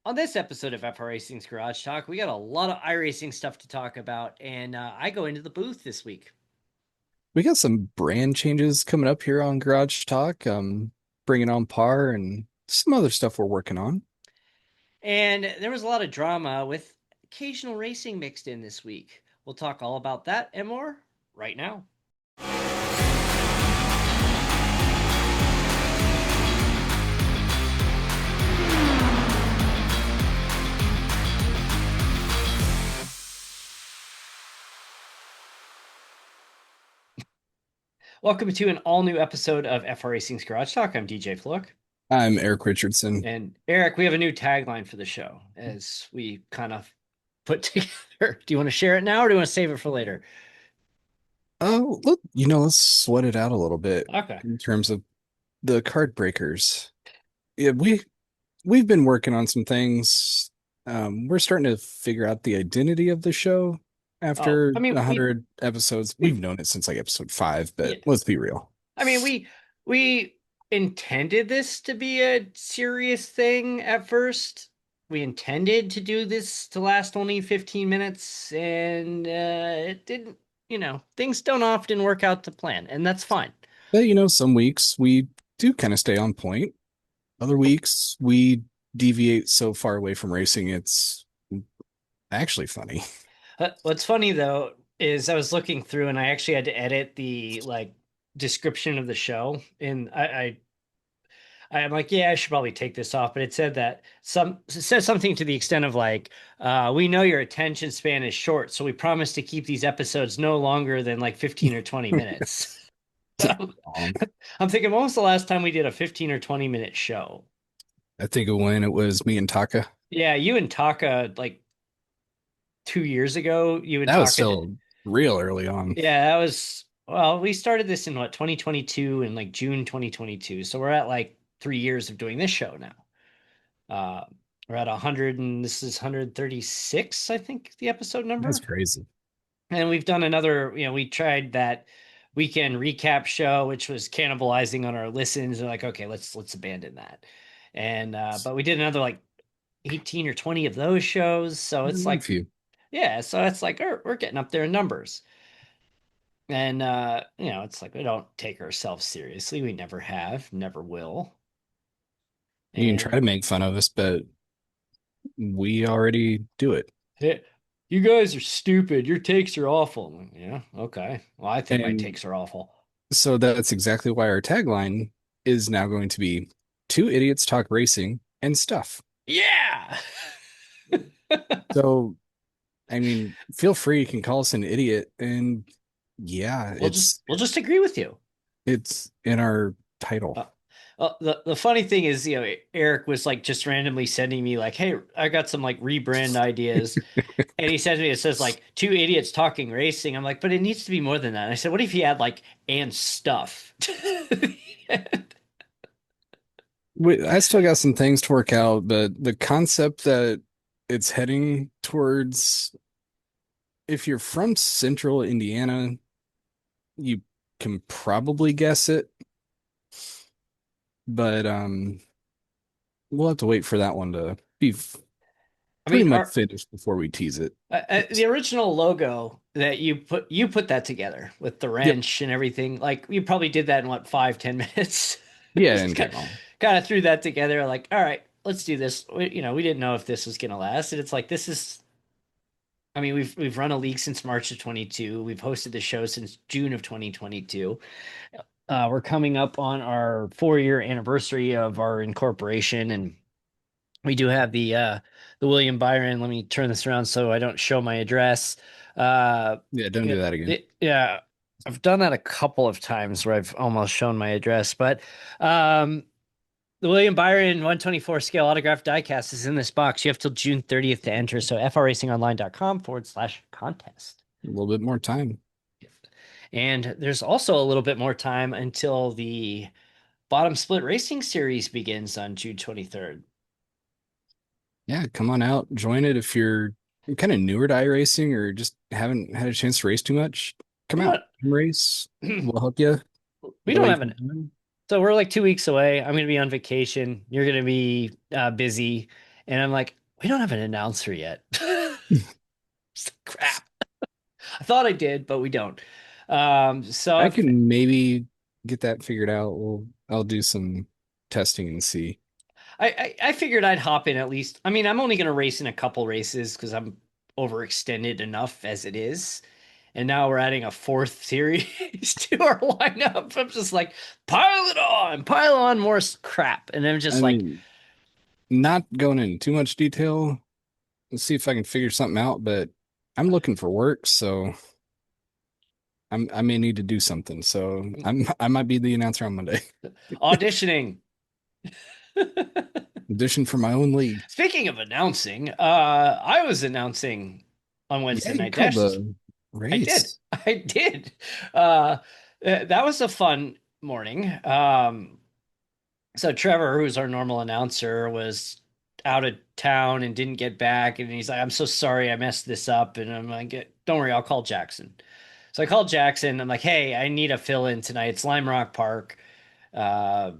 On this episode of iRacing's Garage Talk, we got a lot of iRacing stuff to talk about, and I go into the booth this week. We got some brand changes coming up here on Garage Talk, bringing on par and some other stuff we're working on. And there was a lot of drama with occasional racing mixed in this week. We'll talk all about that and more right now. Welcome to an all new episode of iRacing's Garage Talk. I'm DJ Flook. I'm Eric Richardson. And Eric, we have a new tagline for the show as we kind of put together. Do you want to share it now or do you want to save it for later? Oh, look, let's sweat it out a little bit Okay. in terms of the card breakers. Yeah, we've been working on some things. We're starting to figure out the identity of the show Oh, after I mean, a hundred episodes. We've known it since like episode 5, yeah, but let's be real. I mean, we intended this to be a serious thing at first. We intended to do this to last only 15 minutes, and it didn't, things don't often work out to plan, and that's fine. But some weeks we do kind of stay on point. Other weeks we deviate so far away from racing, it's actually funny. What's funny though is I was looking through and I actually had to edit the description of the show, and I'm like, yeah, I should probably take this off. But it said that it says something to the extent of we know your attention span is short, so we promise to keep these episodes no longer than like 15 or 20 minutes. Um, I'm thinking, when was the last time we did a 15 or 20-minute show? I think of when it was me and Taka. Yeah, you and Taka, like 2 years ago, you and That was Taka still real early on. yeah, that was, well, we started this in what, 2022 in like June 2022. So we're at like 3 years of doing this show now. Uh, we're at 100 and this is 136, I think, the episode That's number. crazy. And we've done another, we tried that weekend recap show, which was cannibalizing on our listens. And like, okay, let's abandon that. And but we did another like 18 or 20 of those shows. So it's A like, few. yeah, so it's like we're getting up there in numbers. And it's like we don't take ourselves seriously. We never have, never will. You can try And to make fun of us, but we already do it. hey, you guys are stupid. Your takes are awful. I'm like, yeah, okay. Well, I think my And takes are awful. so that's exactly why our tagline is now going to be two idiots talk racing and stuff. Yeah. So, I mean, feel free, you can call us an idiot. And yeah, We'll just agree with you. it's in our title. Uh, the funny thing is, Eric was like just randomly sending me like, "Hey, I got some like rebrand ideas," and he sends me it says like two idiots talking racing. I'm like, but it needs to be more than that. And I said, what if you had like and stuff? I still got some things to work out, but the concept that it's heading towards, if you're from central Indiana, you can probably guess it, but we'll have to wait for that one to be I pretty mean, much finished before we tease it. the original logo that you put that together with the Yep. wrench and everything. Like you probably did that in what 5-10 minutes. Yeah, it Just didn't take long. kind of threw that together. Like, all right, let's do this. We didn't know if this was gonna last, and it's like this is. I mean, we've run a league since March of 22. We've hosted the show since June of 2022. We're coming up on our 4-year anniversary of our incorporation, and we do have the William Byron. Let me turn this around so I don't show my address. Yeah, don't Yeah, do that again. yeah, I've done that a couple of times where I've almost shown my address, but um, the William Byron 124 scale autographed diecast is in this box. You have till June 30th to enter. So frracingonline.com/contest. A little bit more time. And there's also a little bit more time until the bottom split racing series begins on June 23rd. Yeah, come on out, join it if you're kind of newer to iRacing or just haven't had a chance to race too much. Come We out, don't come race. We'll help you we get don't away have from an home. so we're like 2 weeks away. I'm gonna be on vacation. You're gonna be busy. And I'm like, We don't have an announcer yet. Crap. I thought I did, but we don't. So I if can maybe get that figured out. I'll do some testing and see. I figured I'd hop in at least. I mean, I'm only going to race in a couple races because I'm overextended enough as it is. And now we're adding a fourth series to our lineup. I'm just like, pile on more crap. And I'm I just like, mean, not going into too much detail. Let's see if I can figure something out, but I'm looking for work, so I may need to do something. So I might be the announcer on Monday. auditioning. Audition for my own league. Speaking of announcing, I was announcing on Yeah, Wednesday you night called dashes. the I did. race. I did. Uh, that was a fun morning. So Trevor, who's our normal announcer, was out of town and didn't get back, and he's like, "I'm so sorry, I messed this up." And I'm like, "Don't worry, I'll call Jackson." So I called Jackson. I'm like, "Hey, I need a fill in tonight. It's Lime Rock Park. Uh,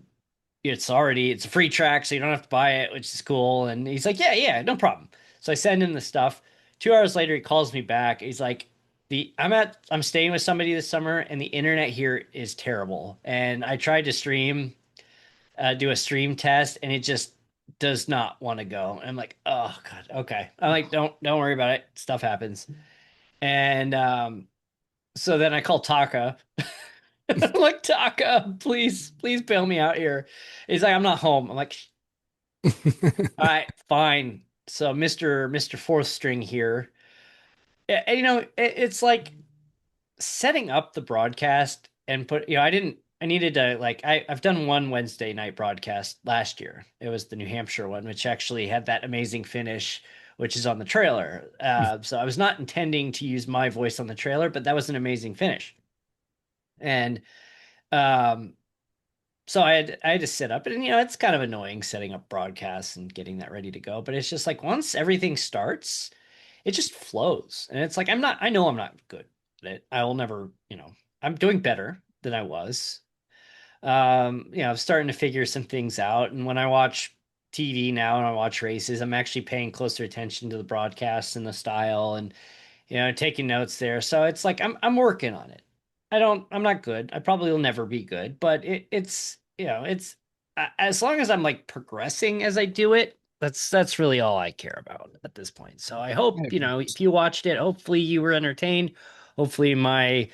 it's a free track, so you don't have to buy it, which is cool." And he's like, "Yeah, yeah, no problem." So I send him the stuff. 2 hours later, he calls me back. He's like, I'm staying with somebody this summer, and the internet here is terrible. And I tried to do a stream test, and it just does not want to go. And I'm like, oh god, okay. I'm like, don't worry about it. Stuff happens. And so then I call Taka. I'm like, Taka, please bail me out here. He's like, I'm not home. I'm like, all right, fine. So Mr. Fourth String here. And, it's like setting up the broadcast and I needed to I've done one Wednesday night broadcast last year. It was the New Hampshire one, which actually had that amazing finish, which is on the trailer. So I was not intending to use my voice on the trailer, but that was an amazing finish. And um, so I had to set up, and it's kind of annoying setting up broadcasts and getting that ready to go. But it's just like once everything starts, it just flows. And it's like I know I'm not good at it. I will never, I'm doing better than I was. I'm starting to figure some things out. And when I watch TV now and I watch races, I'm actually paying closer attention to the broadcasts and the style and taking notes there. So it's like I'm working on it. I'm not good. I probably will never be good, but it's as long as I'm like progressing as I do it, that's really all I care about at this point. So I hope, if you watched it, hopefully you were entertained. Hopefully my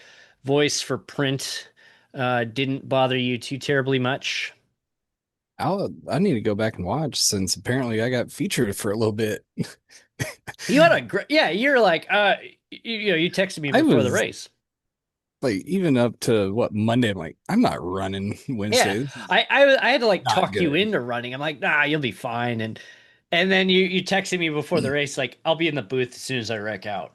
voice for print didn't bother you too terribly much. I need to go back and watch since apparently I got featured for a little bit. You had a great, yeah, you're like, you texted me I before the was race. like even up to what Monday, I'm like, I'm not running Yeah, Wednesday. This is I had to like not talk you good. into running. I'm like, nah, you'll be fine. And then you texted me before the race, like, I'll be in the booth as soon as I wreck out.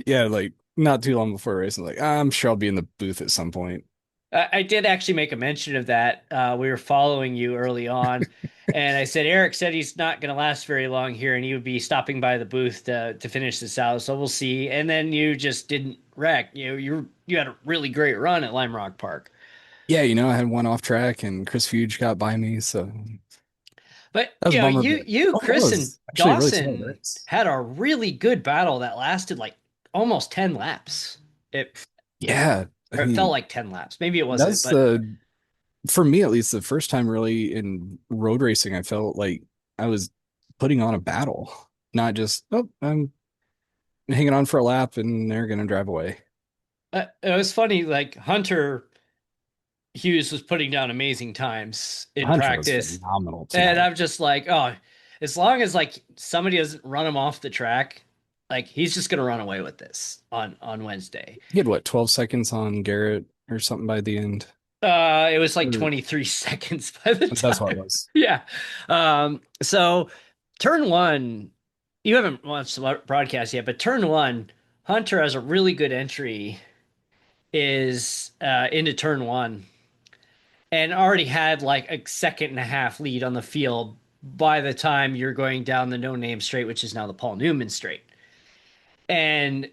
Yeah, like not too long before a race, I'm like, I'm sure I'll be in the booth at some point. I did actually make a mention of that. We were following you early on, and I said Eric said he's not going to last very long here, and he would be stopping by the booth to finish this out. So we'll see. And then you just didn't wreck. You had a really great run at Lime Rock Park. Yeah, I had one off track and Chris Fuge got by me, so But that was a bummer. But overall, it Chris, and was actually a really solid Dawson race. had a really good battle that lasted like almost 10 laps. It Yeah, I or it felt mean, like 10 laps. Maybe it wasn't, that's but the for me at least the first time really in road racing I felt like I was putting on a battle, not just I'm hanging on for a lap and they're gonna drive away. it was funny. Like Hunter Hughes was putting down amazing times in Hunter was practice, phenomenal and tonight. I'm just like, oh, as long as like somebody doesn't run him off the track, like he's just gonna run away with this on Wednesday. He had what 12 seconds on Garrett or something by the end. It was like Or 23 seconds by the that's what it time. was. Yeah. So turn one, you haven't watched the broadcast yet, but turn one, Hunter has a really good entry, is into turn one, and already had like a second and a half lead on the field by the time you're going down the no name straight, which is now the Paul Newman straight. And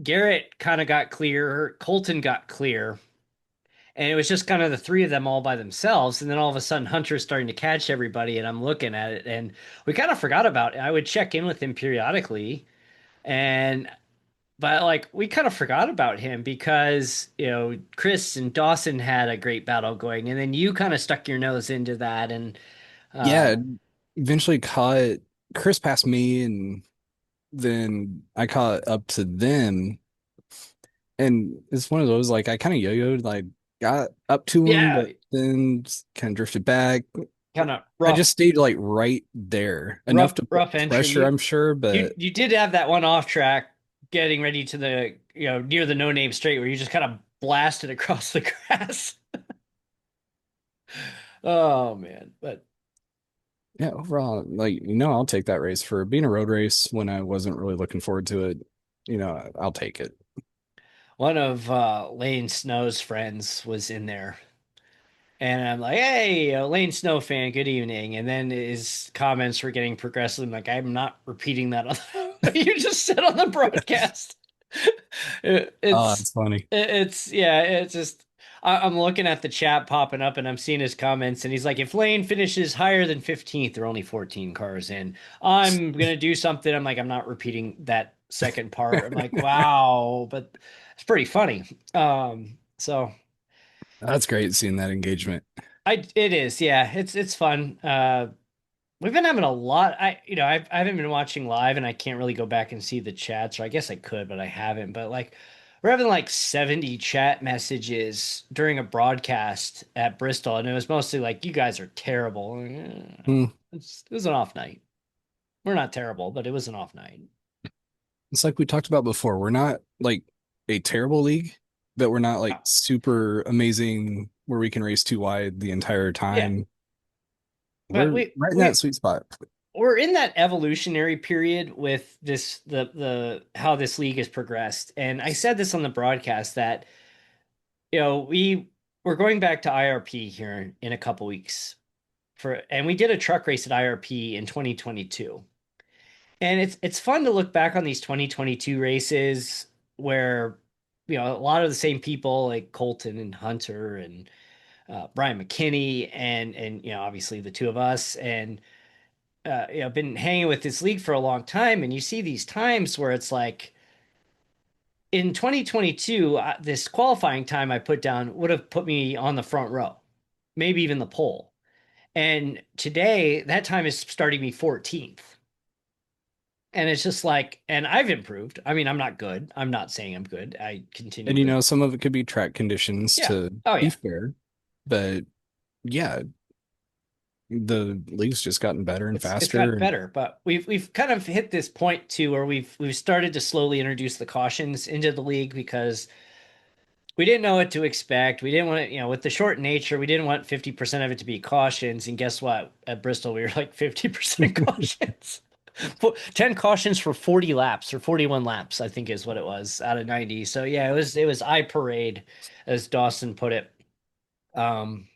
Garrett kind of got clear, Colton got clear, And it was just kind of the three of them all by themselves. And then all of a sudden, Hunter's starting to catch everybody, and I'm looking at it, and we kind of forgot about it. I would check in with him periodically, and but like we kind of forgot about him because Chris and Dawson had a great battle going, and then you kind of stuck your nose into that, and Yeah, uh, eventually caught Chris past me, and then I caught up to them. And it's one of those like I kind of yo-yoed, like got up to him, yeah, but then kind of drifted back. kind of I just rough, stayed like right there, enough rough, to put rough entry. pressure, I'm sure, You but you did have that one off track getting ready to the near the no name straight where you just kind of blasted across the grass. Oh man, but yeah, overall, like I'll take that race for being a road race when I wasn't really looking forward to it. I'll take it. one of Lane Snow's friends was in there. And I'm like, hey, Lane Snow fan, good evening. And then his comments were getting progressively like, I'm not repeating that on what you just said on the broadcast. It- Oh, it's that's funny. yeah, it's just I'm looking at the chat popping up and I'm seeing his comments and he's like, if Lane finishes higher than 15th, there are only 14 cars in. I'm gonna do something. I'm like, I'm not repeating that second part. I'm like, wow, but it's pretty funny. So That's great seeing that engagement. it is, yeah. It's fun. We've been having a lot. I haven't been watching live and I can't really go back and see the chats, or I guess I could, but I haven't. But like we're having like 70 chat messages during a broadcast at Bristol, and it was mostly like, you guys are terrible. Hmm. It was an off night. We're not terrible, but it was an off night. It's like we talked about before. We're not like a terrible league, but we're not like Yeah. super amazing where we can race too wide the entire Yeah. time. But We're right in that we sweet spot. we're in that evolutionary period with this the how this league has progressed. And I said this on the broadcast that we're going back to IRP here in a couple weeks and we did a truck race at IRP in 2022. And it's fun to look back on these 2022 races where a lot of the same people like Colton and Hunter and Brian McKinney and obviously the two of us and been hanging with this league for a long time, and you see these times where it's like in 2022, this qualifying time I put down would have put me on the front row, maybe even the pole. And today, that time is starting me 14th. And it's just like, and I've improved. I mean, I'm not good. I'm not saying I'm good. I continue And to, some of it could be track conditions yeah. to Oh, be yeah. fair, but yeah, the league's just gotten better and It's faster. gotten And better, but we've kind of hit this point too where we've started to slowly introduce the cautions into the league because we didn't know what to expect. We didn't want to, with the short nature, we didn't want 50% of it to be cautions. And guess what? At Bristol, we were like 50% cautions. 10 cautions for 40 laps or 41 laps, I think is what it was out of 90. So yeah, it was eye parade, as Dawson put it. Um,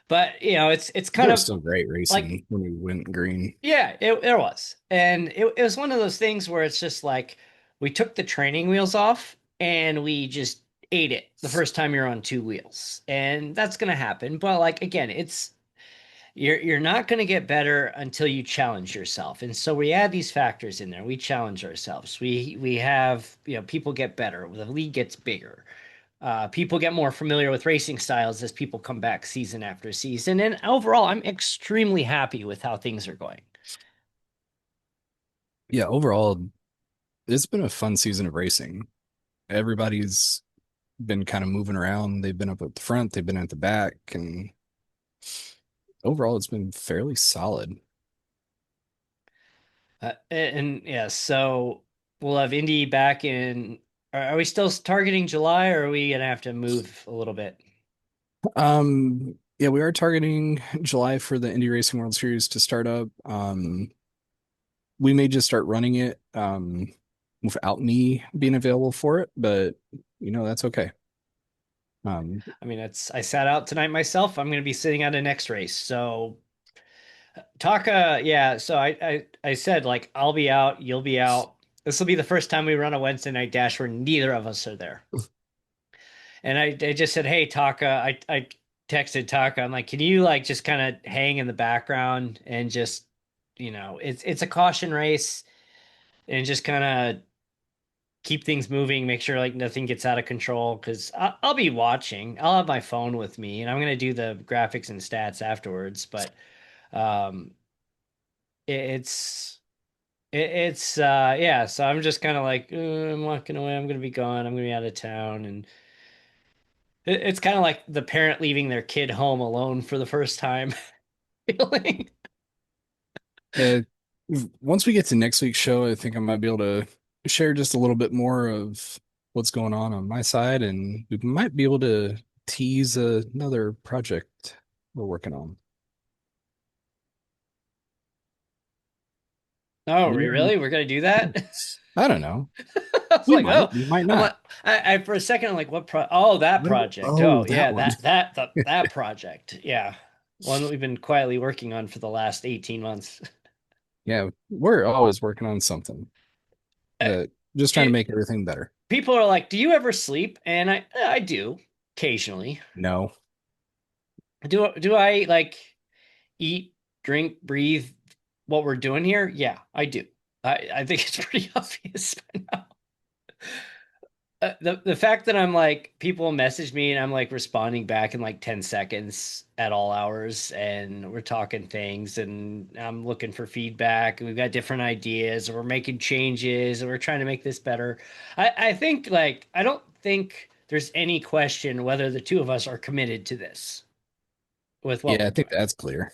but it's kind there was of still great like, racing when we went green. yeah, there was. And it was one of those things where it's just like we took the training wheels off and we just ate it the first time you're on two wheels. And that's going to happen. But like again, you're not going to get better until you challenge yourself. And so we add these factors in there. We challenge ourselves. We have, people get better. The league gets bigger. People get more familiar with racing styles as people come back season after season. And overall, I'm extremely happy with how things are going. Yeah, overall, it's been a fun season of racing. Everybody's been kind of moving around. They've been up at the front, they've been at the back, and overall, it's been fairly solid. And yeah, so we'll have Indy back in. Are we still targeting July, or are we gonna have to move a little bit? Yeah, we are targeting July for the Indy Racing World Series to start up. We may just start running it without me being available for it, but that's okay. Um, I mean, I sat out tonight myself. I'm gonna be sitting out a next race. So Taka, yeah. So I said like I'll be out, you'll be out. This will be the first time we run a Wednesday night dash where neither of us are there. And I just said, "Hey, Taka," I texted Taka. I'm like, "Can you like just kind of hang in the background and just, it's a caution race and just kind of keep things moving, make sure like nothing gets out of control because I'll be watching. I'll have my phone with me and I'm gonna do the graphics and stats afterwards. But um, it's yeah. So I'm just kind of like I'm walking away. I'm gonna be gone. I'm gonna be out of town, and it's kind of like the parent leaving their kid home alone for the first time feeling. Uh, Once we get to next week's show, I think I might be able to share just a little bit more of what's going on my side, and we might be able to tease another project we're working on. Oh, You never, really? We're gonna do that? I don't know. I was like, oh, We might I'm like, not. I for a second, I'm like, what oh, that project. Oh, Oh, that yeah, one. that project. Yeah. One that we've been quietly working on for the last 18 months. Yeah, we're always working on something, Uh, but just trying to do, make everything better. People are like, do you ever sleep? And I do occasionally. No. Do I like eat, drink, breathe what we're doing here? Yeah, I do. I think it's pretty obvious by now. The fact that I'm like people message me and I'm like responding back in like 10 seconds at all hours and we're talking things and I'm looking for feedback and we've got different ideas and we're making changes and we're trying to make this better. I think like I don't think there's any question whether the two of us are committed to this with what Yeah, we're I think doing. that's clear.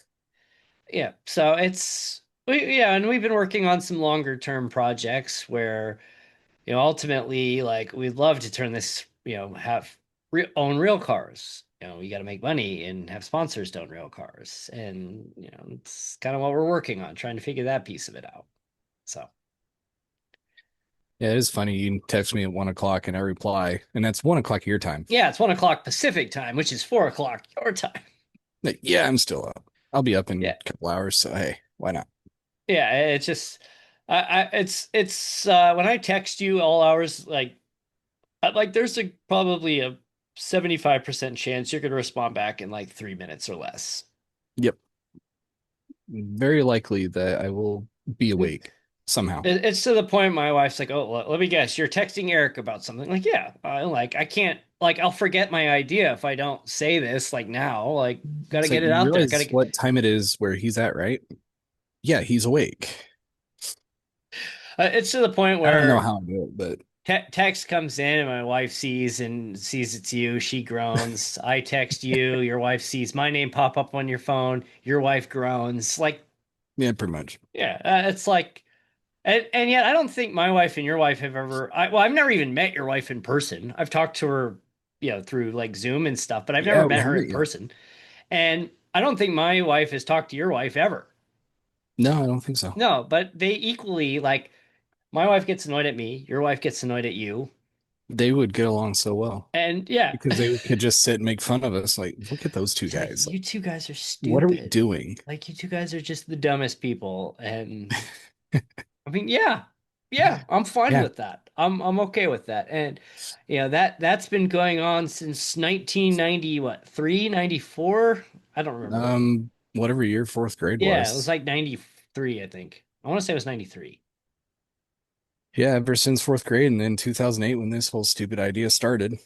Yeah, so yeah, and we've been working on some longer term projects where ultimately, like we'd love to turn this, have own real cars. We got to make money and have sponsors to own real cars, and it's kind of what we're working on, trying to figure that piece of it out. So Yeah, it is funny. You text me at 1 o'clock and I reply, and that's 1 o'clock your time. yeah, it's 1 o'clock Pacific time, which is 4 o'clock your time. Like, yeah, I'm still up. I'll be up in Yeah, a couple hours, so hey, why not? yeah, it's just, it's when I text you all hours, like there's probably a 75% chance you're gonna respond back in like 3 minutes or less. Yep. Very likely that I will be awake somehow. It's to the point my wife's like, "Oh, let me guess, you're texting Eric about something." Like, yeah, like I can't, like I'll forget my idea if I don't say this like now. Like, gotta It's get like it you out there. realize what time it is where he's at, right? Yeah, he's awake. It's to the point I don't know where how I do it, but text comes in and my wife sees it's you. She groans. I text you. Your wife sees my name pop up on your phone. Your wife groans. Like, yeah, pretty much. yeah, it's like. And yet, I don't think my wife and your wife have ever. Well, I've never even met your wife in person. I've talked to her, through like Zoom and stuff, but I've never Yeah, we met her haven't in met yet. person. And I don't think my wife has talked to your wife ever. No, I don't think so. No, but they equally like my wife gets annoyed at me, your wife gets annoyed at you, They would get along so well and yeah, because they could just sit and make fun of us. Like, look at those two it's like guys. Like, you two guys are what are we stupid. doing? Like you two guys are just the dumbest people, and I mean, yeah, yeah, I'm fine Yeah. with that. I'm okay with that. And that's been going on since 1990, what, 394? I don't remember what. Whatever year fourth grade Yeah, it was was. like 93, I think. I want to say it was 93. Yeah, ever since fourth grade, and then 2008 when this whole stupid idea started.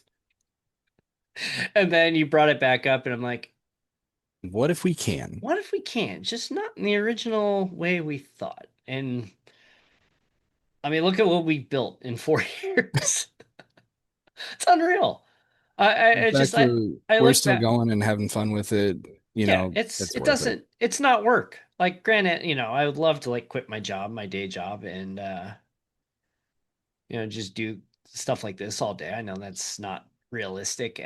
And then you brought it back up and I'm like, What if we can? what if we can? Just not in the original way we thought. And I mean, look at what we built in 4 years. It's unreal. The I just fact I we're look still back. going and having fun with it, Yeah, it's it worth it. doesn't it's not work. Like granted, I would love to like quit my job, my day job, and just do stuff like this all day. I know that's not realistic.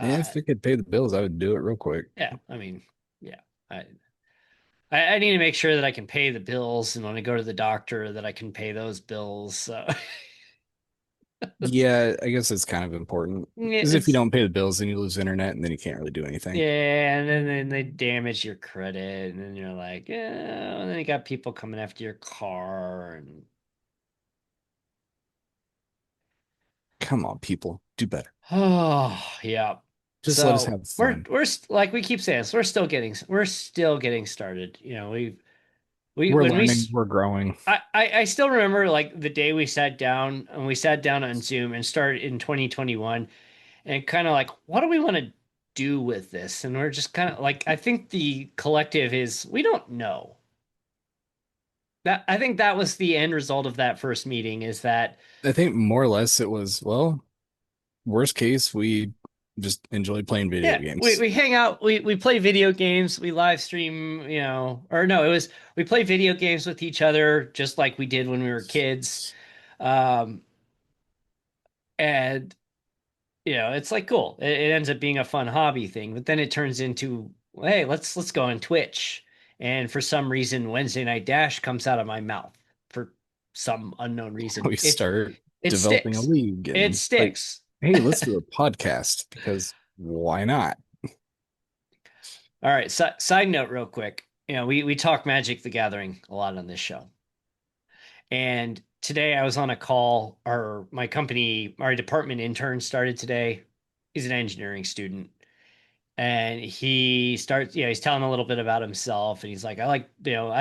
And Uh if it could pay the bills, I would do it real quick. yeah, I mean, yeah. I I need to make sure that I can pay the bills and when I go to the doctor that I can pay those bills. So Yeah, I guess it's kind of important. yeah, Because if you it's don't pay the bills, then you lose internet and then you can't really do anything. yeah, and then they damage your credit, and then you're like, yeah, and then you got people coming after your car, and come on, people, do better. Oh, yeah. Just let us So have we're fun. like we keep saying, so we're still getting started. We We're when we learning, we're growing. I still remember like the day we sat down and we sat down on Zoom and started in 2021 and kind of like what do we want to do with this? And we're just kind of like I think the collective is we don't know. That I think that was the end result of that first meeting is that I think more or less it was, well, worst case, we just enjoy playing video yeah, we, games. we hang out, we play video games, we live stream, or no, it was we play video games with each other just like we did when we were kids. Um, and it's like cool. It ends up being a fun hobby thing, but then it turns into, hey, let's go on Twitch. And for some reason, Wednesday Night Dash comes out of my mouth for some unknown reason. We It start it developing a sticks. league It and like, sticks. hey, let's do a podcast because why not? All right. So, side note, real quick. We talk Magic the Gathering a lot on this show. And today I was on a call. Our department intern started today. He's an engineering student. And he starts, he's telling a little bit about himself. And he's like, I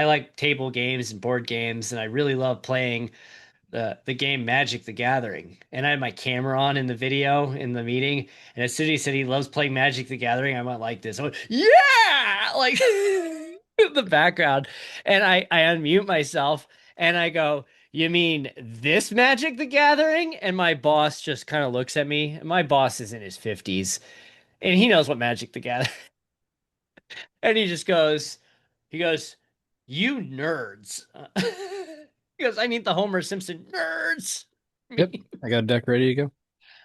like table games and board games. And I really love playing the game Magic the Gathering. And I had my camera on in the video in the meeting. And as soon as he said he loves playing Magic the Gathering, I went like this. I went, yeah, like in the background. And I unmute myself and I go, you mean this Magic the Gathering? And my boss just kind of looks at me. My boss is in his 50s and he knows what Magic the Gathering. And he goes, you nerds. He goes, I need the Homer Simpson nerds. Yep, I got a deck ready to go.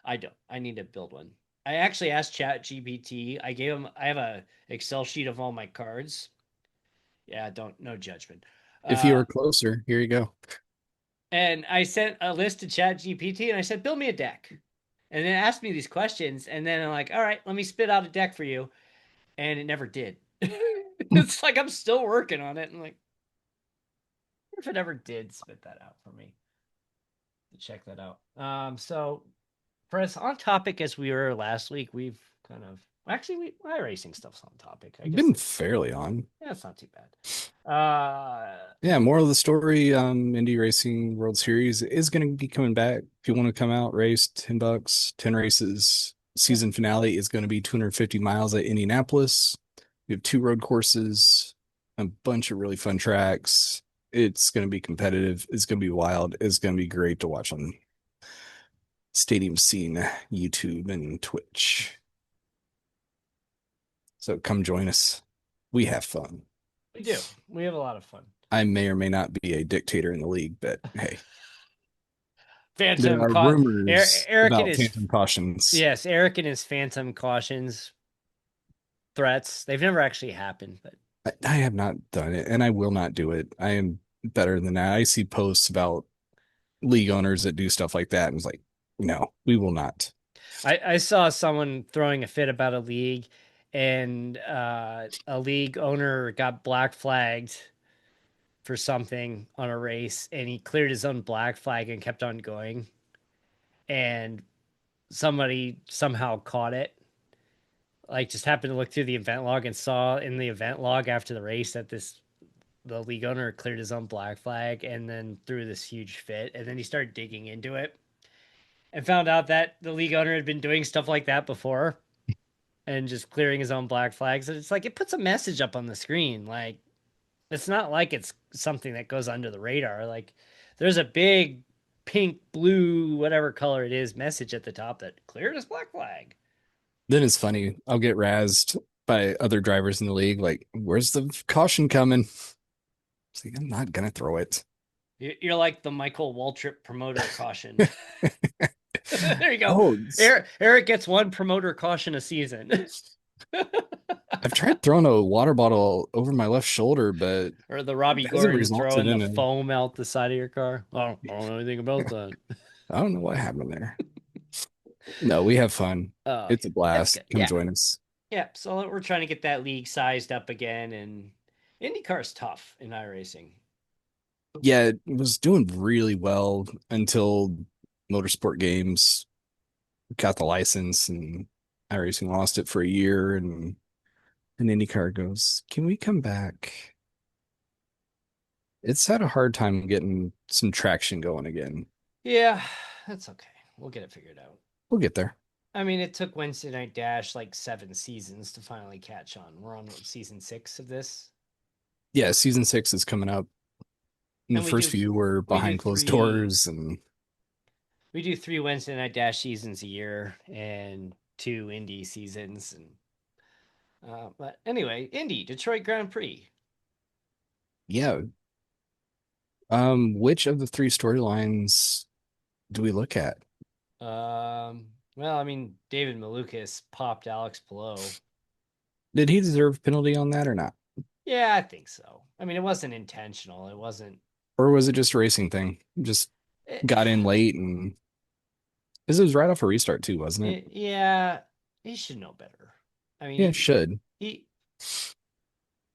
I don't. I need to build one. I actually asked Chat GPT. I have a Excel sheet of all my cards. Yeah, don't no judgment. If you Uh, were closer, here you go. and I sent a list to Chat GPT and I said, build me a deck. And then it asked me these questions, and then I'm like, all right, let me spit out a deck for you. And it never did. It's like I'm still working on it. And like, if it ever did spit that out for me, to check that out. So for as on topic as we were last week, we've kind of actually we iRacing stuff's on topic. I guess Been that's fairly on. yeah, it's not too bad. Yeah, moral of the story, Indy Racing World Series is going to be coming back. If you want to come out, race $10, 10 races. Yeah, Season finale is going to be 250 miles at Indianapolis. We have two road courses, a bunch of really fun tracks. It's going to be competitive. It's going to be wild. It's going to be great to watch on Stadium Scene, YouTube, and Twitch. So come join us. We have fun. we do. We have a lot of fun. I may or may not be a dictator in the league, but hey, there Phantom are caught rumors Eric and about his phantom cautions. yes, Eric and his phantom cautions threats. They've never actually happened, but I have not done it, and I will not do it. I am better than that. I see posts about league owners that do stuff like that, and it's like, no, we will not. I saw someone throwing a fit about a league, and a league owner got black flagged for something on a race, and he cleared his own black flag and kept on going. And somebody somehow caught it, like just happened to look through the event log and saw in the event log after the race that the league owner cleared his own black flag and then threw this huge fit. And then he started digging into it and found out that the league owner had been doing stuff like that before and just clearing his own black flags. And it's like it puts a message up on the screen. Like it's not like it's something that goes under the radar. Like there's a big pink, blue, whatever color it is message at the top that cleared his black flag. Then it's funny. I'll get razzed by other drivers in the league. Like, where's the caution coming? It's like, I'm not gonna throw it. You're like the Michael Waltrip promoter caution. There you go. Oh, Eric gets one promoter caution a season. I've tried throwing a water bottle over my left shoulder, but Or the it Robbie hasn't Gordon resulted throwing the in a. foam out the side of your car. I don't know anything about that. I don't know what happened there. No, we have fun. Oh, It's yeah. a That's blast. good. Come Yeah. join us. Yeah. So we're trying to get that league sized up again. And IndyCar's tough in iRacing. Yeah, it was doing really well until Motorsport Games got the license, and iRacing lost it for a year, and IndyCar goes, "Can we come back?" It's had a hard time getting some traction going again. Yeah, that's okay. We'll get it figured out. We'll get there. I mean, it took Wednesday Night Dash like 7 seasons to finally catch on. We're on what, season 6 of this, Yeah, season 6 is coming up. And the and first few were we do behind closed three doors, and we do 3 Wednesday Night Dash seasons a year and 2 Indy seasons, and but anyway, Indy Detroit Grand Prix. yeah. Which of the three storylines do we look at? Well, I mean, David Malukas popped Alex Palou. Did he deserve a penalty on that or not? Yeah, I think so. I mean, it wasn't intentional. It wasn't. Or was it just a racing thing? Just It, got in late, and this was right off a restart too, wasn't it? yeah, he should know better. I mean, Yeah, it should. he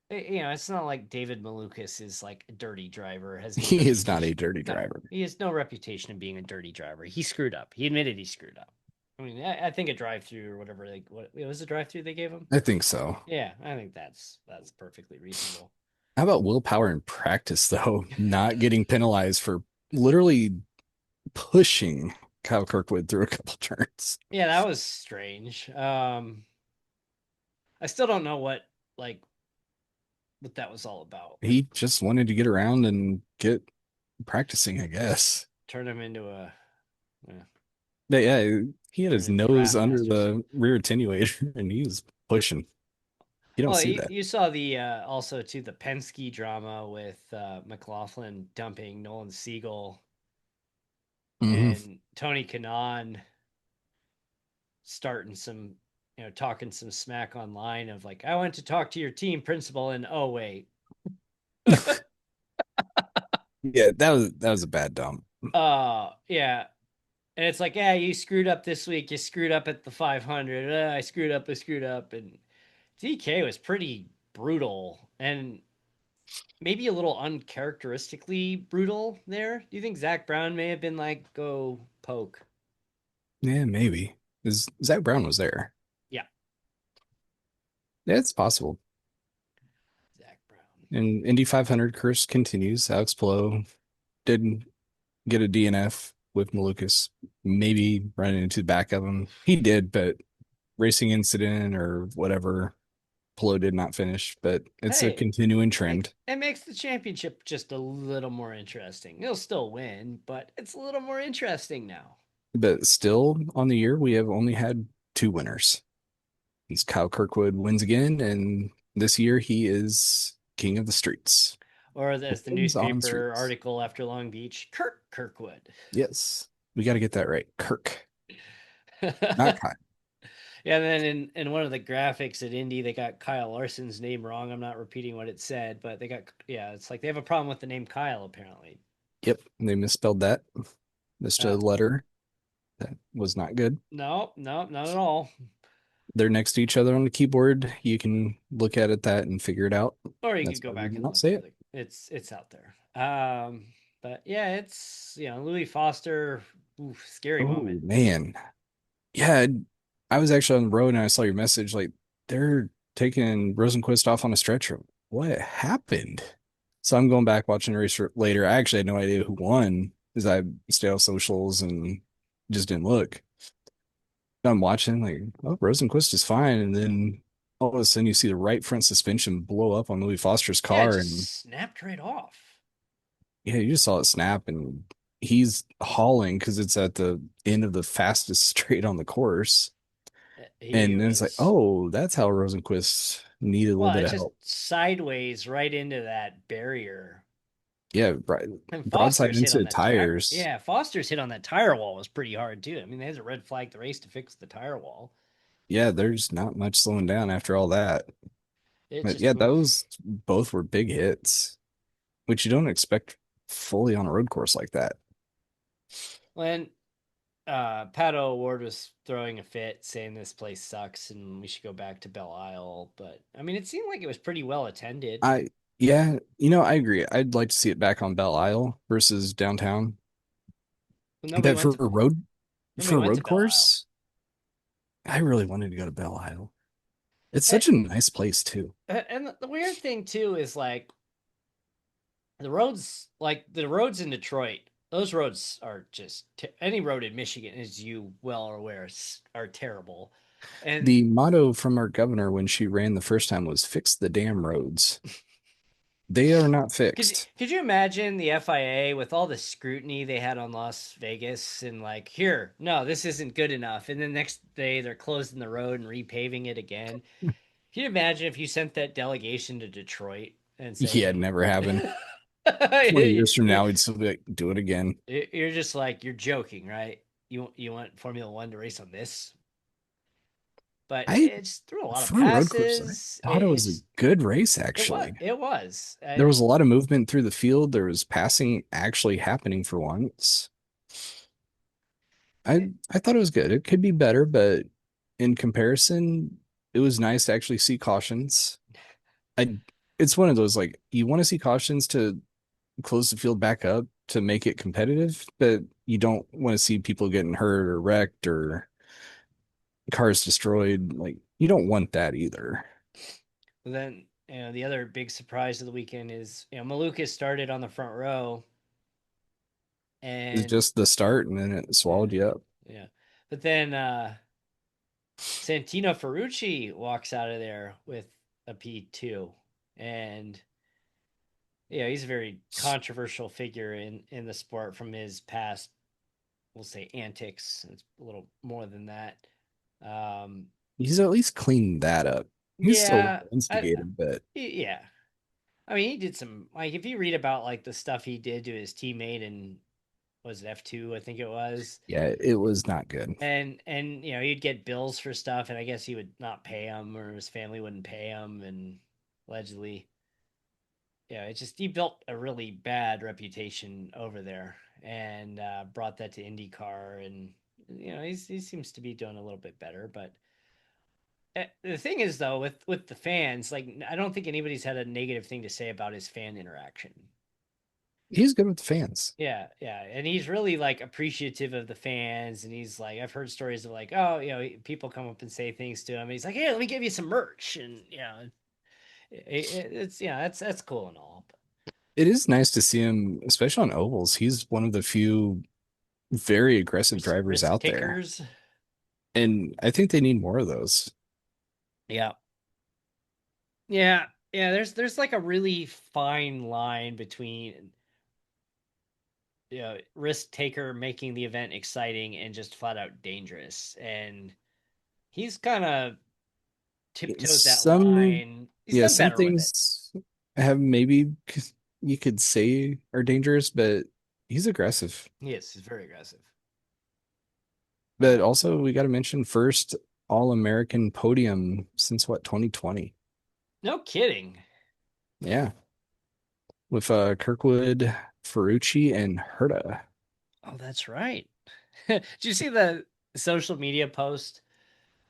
you know, it's not like David Malukas is like a dirty driver, has any He is not a reputation. dirty No, driver. he has no reputation of being a dirty driver. He screwed up. He admitted he screwed up. I mean, I think a drive-through or whatever, like what it was, a drive-through they gave him. I think so. Yeah, I think that's perfectly reasonable. How about willpower in practice, though? Not getting penalized for literally pushing Kyle Kirkwood through a couple turns. Yeah, that was strange. I still don't know like what that was all about. Like, He just wanted to get around and get practicing, I guess. turn him into a yeah, But yeah, he had turn him his into nose draft under masters. the rear attenuator and he was pushing. You don't Well, see that. you saw the also too the Penske drama with McLaughlin dumping Nolan Siegel Hmm. and Tony Kanaan starting some, talking some smack online of like, I went to talk to your team principal, and oh wait, Yeah, that was a bad dump. yeah, and it's like, yeah, you screwed up this week, you screwed up at the 500, I screwed up, and DK was pretty brutal and maybe a little uncharacteristically brutal there. Do you think Zach Brown may have been like, go poke? Yeah, maybe. Zach Brown was there. Yeah, Yeah, it's possible. Zach Brown. And Indy 500 curse continues. Alex Palou did get a DNF with Malukas, maybe running into the back of him. He did, but racing incident or whatever, Palou did not finish. But it's a Hey, continuing trend. it makes the championship just a little more interesting. He'll still win, but it's a little more interesting now. But still, on the year, we have only had two winners. It's Kyle Kirkwood wins again, and this year he is king of the streets. Or as the Wins on newspaper streets. article after Long Beach, Kirkwood. Yes, we got to get that right. Kirk, not Yeah, Kyle. and then in one of the graphics at Indy, they got Kyle Larson's name wrong. I'm not repeating what it said, but they got, yeah, it's like they have a problem with the name Kyle apparently. Yep, they misspelled that. Missed a Uh, letter. That was not good. no, no, not at all. They're next to each other on the keyboard. You can look at that and figure it out. Or you That's could go why we back do and not look. say it. It's out there. But yeah, it's Louie Foster. Oof, scary Oh moment. man. Yeah, I was actually on the road and I saw your message like they're taking Rosenquist off on a stretcher. What happened? So I'm going back watching the race later. I actually had no idea who won because I stayed off socials and just didn't look. I'm watching like, oh, Rosenquist is fine, and then all of a sudden you see the right front suspension blow up on Louis Foster's Yeah, it car, and just snapped right off. yeah, you just saw it snap, and he's hauling because it's at the end of the fastest straight on the course. He And then it's like, was oh, that's how Rosenquist needed a little well, bit it's of just help. sideways right into that barrier. Yeah, And broadside Foster's hit into on the that tire. tires. Yeah, Foster's hit on that tire wall was pretty hard too. I mean, there's a red flag the race to fix the tire wall. Yeah, there's not much slowing down after all that. It But just yeah, moved. those both were big hits, which you don't expect fully on a road course like that. When Pato Award was throwing a fit, saying this place sucks and we should go back to Belle Isle. But I mean, it seemed like it was pretty well attended. I I agree. I'd like to see it back on Belle Isle versus downtown. But But for a road nobody went to Belle Isle. course, I really wanted to go to Belle Isle. It's And, such a nice place too. and the weird thing too is like the roads in Detroit. Those roads are just any road in Michigan, as you well are aware, are terrible. And The motto from our governor when she ran the first time was fix the damn roads. They are not fixed. could you imagine the FIA with all the scrutiny they had on Las Vegas and like, here, no, this isn't good enough, and then next day they're closing the road and repaving it again. Can you imagine if you sent that delegation to Detroit and said, Yeah, it never happened. "Hey, 20 years from now, we'd still be like, do it again. you're just like you're joking, right? You want Formula One to race on this?" But I, it's through a lot of for a road course, I passes. thought it was a It's good race, it was actually. it was. There was a lot of movement through the field. There was passing actually happening for once. I thought it was good. It could be better, but in comparison, it was nice to actually see cautions. I it's one of those like you want to see cautions to close the field back up to make it competitive, but you don't want to see people getting hurt or wrecked or cars destroyed. Like you don't want that either. Then the other big surprise of the weekend is Malukas started on the front row, It's and just the start and then it swallowed yeah, you up. yeah. But then Santino Ferrucci walks out of there with a P2, and he's a very controversial figure in the sport from his past, we'll say, antics. It's a little more than that. Um, He's at least cleaned that up. He's still yeah, instigated, but yeah. I mean, he did some like if you read about like the stuff he did to his teammate and was it F2, I think it was, yeah, it was not good. and he'd get bills for stuff, and I guess he would not pay him or his family wouldn't pay him, and allegedly, it just he built a really bad reputation over there and brought that to IndyCar, and he seems to be doing a little bit better, but. The thing is, though, with the fans, like I don't think anybody's had a negative thing to say about his fan interaction. He's good with the fans. Yeah, yeah, and he's really like appreciative of the fans, and he's like, I've heard stories of like, oh, people come up and say things to him, and he's like, hey, let me give you some merch, and it's that's cool and all, but It is nice to see him, especially on ovals. He's one of the few very aggressive drivers risk out there. takers, And I think they need more of those. yeah, yeah, yeah. There's like a really fine line between risk taker making the event exciting and just flat out dangerous, and he's kind of tiptoed that Some, line. He's yeah, done some better with it. things have maybe you could say are dangerous, but he's aggressive. Yes, he's very aggressive. But also, we got to mention first All-American podium since what, 2020? No kidding. Yeah, with Kirkwood, Ferrucci, and Herta. Oh, that's right. Did you see the social media post?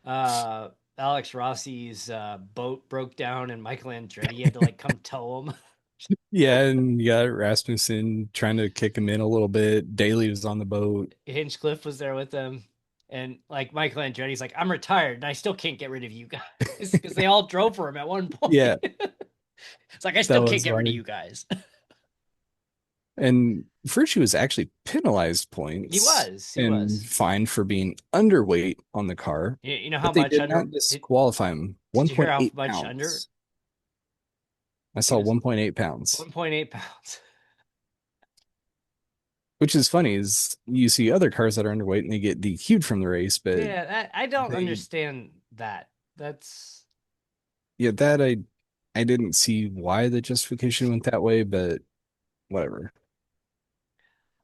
Uh, Alex Rossi's boat broke down, and Michael Andretti had to like come tow him. Yeah, and you got Rasmussen trying to kick him in a little bit. Daly was on the boat. Hinchcliffe was there with them, and like Michael Andretti's like, I'm retired, and I still can't get rid of you guys because they all drove for him at one point. Yeah, It's like I that still can't was get rid of funny. you guys. And Ferrucci was actually penalized He points was, he and was. fined for being underweight on the car, You know how but they much did under? not disqualify him. Did you hear how 1.8 much under? pounds. I He saw was 1.8 pounds, 1.8 pounds. which is funny is you see other cars that are underweight and they get DQ'd from the race, but Yeah, I don't they, understand that. That's yeah, that I didn't see why the justification went that way, but whatever.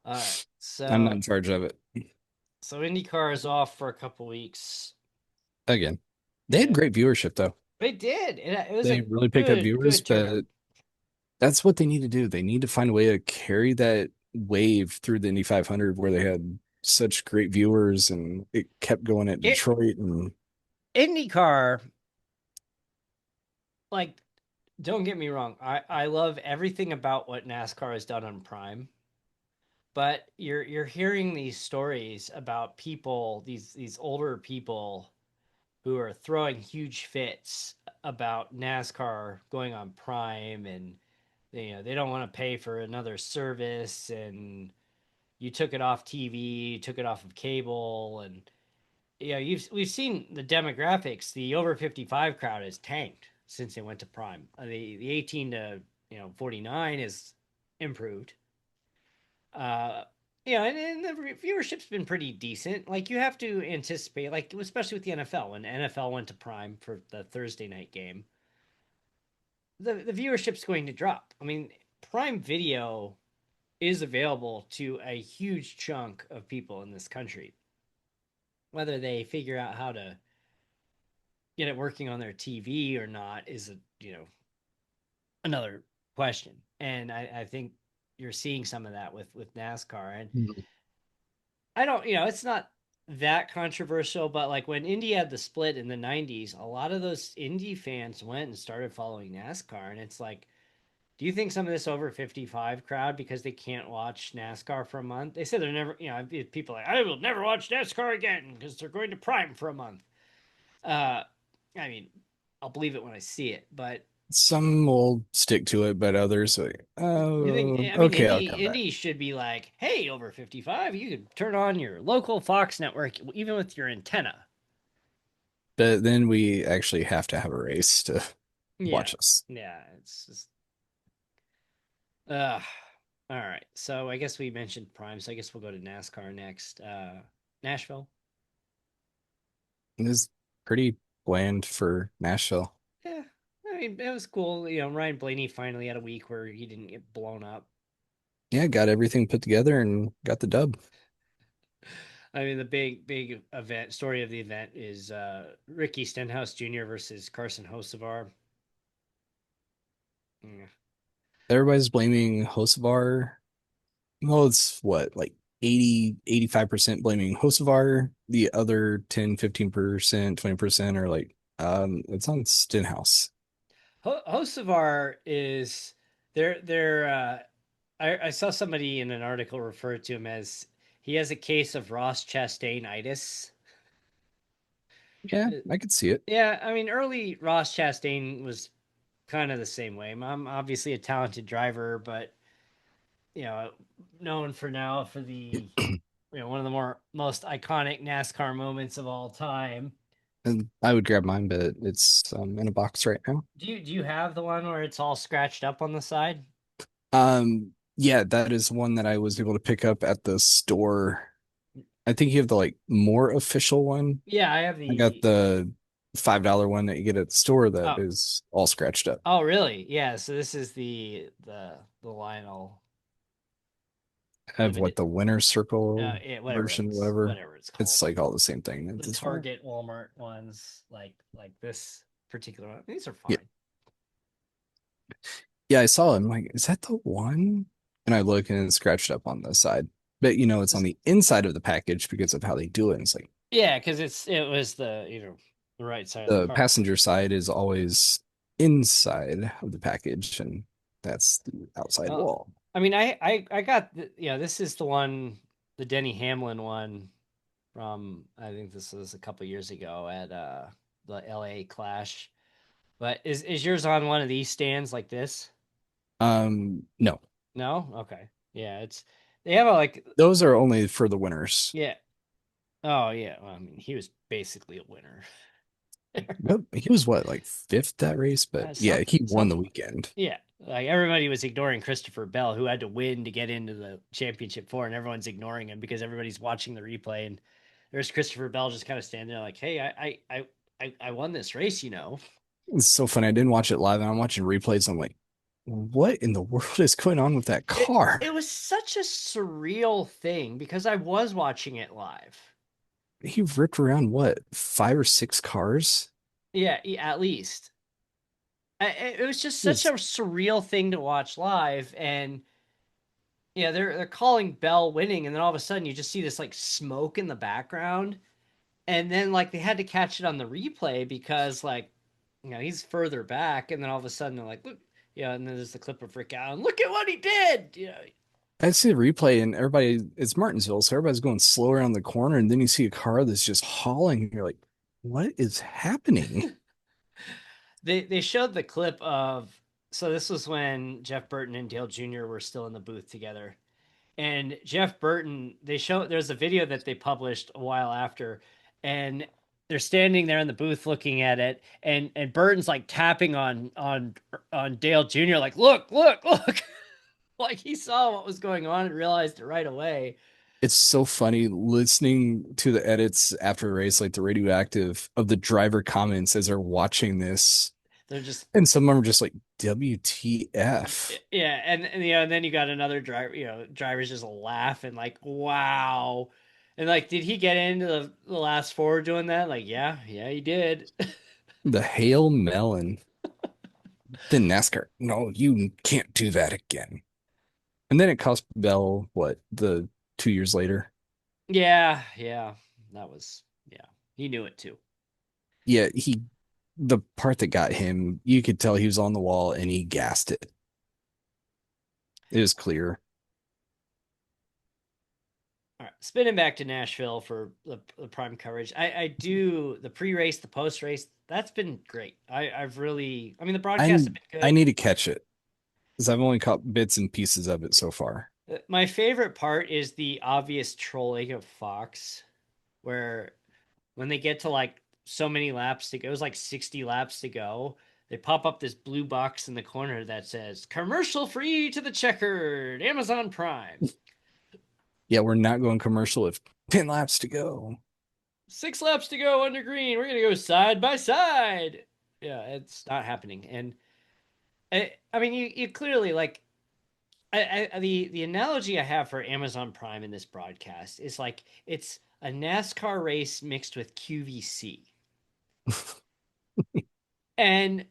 all right. I'm not So in charge of it. IndyCar is off for a couple weeks. Again, they had Yeah, great viewership though. they did. It was They a really picked up viewers, good turnout. but that's what they need to do. They need to find a way to carry that wave through the Indy 500 where they had such great viewers and it kept going at It Detroit and IndyCar, like, don't get me wrong. I love everything about what NASCAR has done on Prime, but you're hearing these stories about people, these older people. who are throwing huge fits about NASCAR going on Prime, and they don't want to pay for another service, and you took it off TV, you took it off of cable, and we've seen the demographics. The over 55 crowd has tanked since they went to Prime. The 18 to 49 is improved. Uh, and the viewership's been pretty decent. Like you have to anticipate, like especially with the NFL, when NFL went to Prime for the Thursday night game, the viewership's going to drop. I mean, Prime Video is available to a huge chunk of people in this country. Whether they figure out how to get it working on their TV or not is another question. And I think you're seeing some of that with NASCAR. And Mhm. I don't, it's not that controversial, but like when Indy had the split in the 90s, a lot of those Indy fans went and started following NASCAR. And it's like, do you think some of this over 55 crowd, because they can't watch NASCAR for a month? They said they're never, people like, I will never watch NASCAR again because they're going to Prime for a month. Uh, I mean, I'll believe it when I see it, but Some will stick to it, but others like, you think? oh, I mean, okay, I'll Indy come back. Indy should be like, hey, over 55, you could turn on your local Fox network even with your antenna. But then we actually have to have a race to Yeah, watch us. yeah. It's just, uh, all right. So I guess we mentioned Prime, so I guess we'll go to NASCAR next. Nashville. It is pretty bland for Nashville. Yeah, I mean, it was cool. Ryan Blaney finally had a week where he didn't get blown up. Yeah, got everything put together and got the dub. I mean, the big event story of the event is Ricky Stenhouse Jr. versus Carson Hocevar. Yeah. Everybody's blaming Hocevar. Well, it's what, like 80, 85% blaming Hocevar. The other 10, 15%, 20% are like, it's on Stenhouse. Hocevar is they're I saw somebody in an article refer to him as he has a case of Ross Chastainitis. Yeah, I could see it. Yeah, I mean, early Ross Chastain was kind of the same way. I'm obviously a talented driver, but you know, known for now for the one of the most iconic NASCAR moments of all time. And I would grab mine, but it's in a box right now. Do you have the one where it's all scratched up on the side? Yeah, that is one that I was able to pick up at the store. I think you have the like more official one. Yeah, I have I got the the $5 one that you get at the store that oh is all scratched up. oh really? Yeah, so this is the Lionel I have what limited the winner circle yeah, version, whatever. whatever it's called. It's like all the same thing at The this point. Target Walmart ones like this particular one. These are Yeah. fine. Yeah, I saw it. I'm like, is that the one? And I look and it's scratched up on the side. But it's on the inside of the package because of how they do it. And it's like Yeah, because it was the the right side of the the car. passenger side is always inside of the package, and that's the outside Well, wall. I mean, I got this is the one, the Denny Hamlin one from I think this was a couple years ago at the LA Clash. But is yours on one of these stands like this? No, No? Okay. Yeah, they have a like those are only for the winners. yeah. Oh yeah. Well, I mean, he was basically a winner. Nope, he was what, like fifth that race, but yeah, Something he won the something like weekend. yeah. Like everybody was ignoring Christopher Bell, who had to win to get into the championship four, and everyone's ignoring him because everybody's watching the replay, and there's Christopher Bell just kind of standing there like, "Hey, I won this race." It's so funny. I didn't watch it live, and I'm watching replays. I'm like, what in the world is going on with that car? It was such a surreal thing because I was watching it live. He ripped around what, 5 or 6 cars? Yeah, at least. It was just It such a was surreal thing to watch live, and yeah, they're calling Bell winning, and then all of a sudden you just see this like smoke in the background, and then like they had to catch it on the replay because like he's further back, and then all of a sudden they're like, look, yeah, and then there's the clip of Rick Allen. Look at what he did. I see the replay and everybody, it's Martinsville, so everybody's going slow around the corner, and then you see a car that's just hauling. You're like, What is happening? They showed the clip of, so this was when Jeff Burton and Dale Jr. were still in the booth together. And Jeff Burton, there's a video that they published a while after, and they're standing there in the booth looking at it, and Burton's like tapping on Dale Jr. like, look, look, look. Like he saw what was going on and realized it right away. It's so funny listening to the edits after a race, like the radioactive of the driver comments as they're watching this. They're just, And some of them are just like, WTF? yeah, and and then you got another driver, drivers just laugh and like, wow. And like, did he get into the last four doing that? Like, yeah, yeah, he did. The Hail Melon. Then NASCAR. No, you can't do that again. And then it cost Bell, what, the 2 years later? Yeah, yeah. That was, yeah. He knew it too. Yeah, the part that got him, you could tell he was on the wall and he gassed it. It was clear. All right, spinning back to Nashville for the prime coverage. I do the pre-race, the post-race. That's been great. I've really, I mean, the broadcasts have I been I good. need to catch it because I've only caught bits and pieces of it so far. My favorite part is the obvious trolling of Fox, where when they get to like so many laps to go, it was like 60 laps to go. They pop up this blue box in the corner that says commercial free to the checkered Amazon Prime. Yeah, we're not going commercial with 10 laps to go. 6 laps to go under green. We're gonna go side by side. Yeah, it's not happening. And I mean, you clearly like the analogy I have for Amazon Prime in this broadcast is like it's a NASCAR race mixed with QVC, and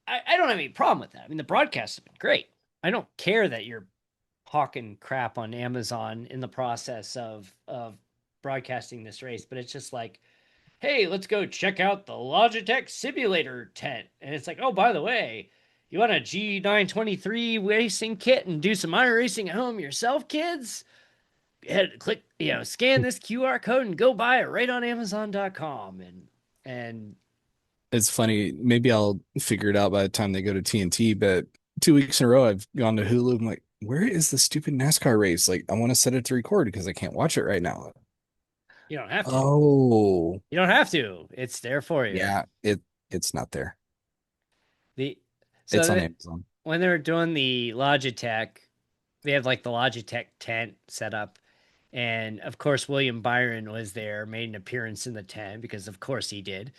I don't have any problem with that. I mean, the broadcasts have been great. I don't care that you're hawking crap on Amazon in the process of broadcasting this race, but it's just like, hey, let's go check out the Logitech simulator tent. And it's like, oh, by the way, you want a G923 racing kit and do some iRacing at home yourself, kids? Head click, scan this QR code and go buy it right on Amazon.com. And It's funny. Maybe I'll figure it out by the time they go to TNT, but 2 weeks in a row, I've gone to Hulu. I'm like, where is the stupid NASCAR race? Like, I want to set it to record because I can't watch it right now. you don't have to. Oh, You don't have to. It's there for you. yeah, it's not there. The It's so on that Amazon. when they were doing the Logitech, they have like the Logitech tent set up. And of course, William Byron was there, made an appearance in the tent because, of course, he did.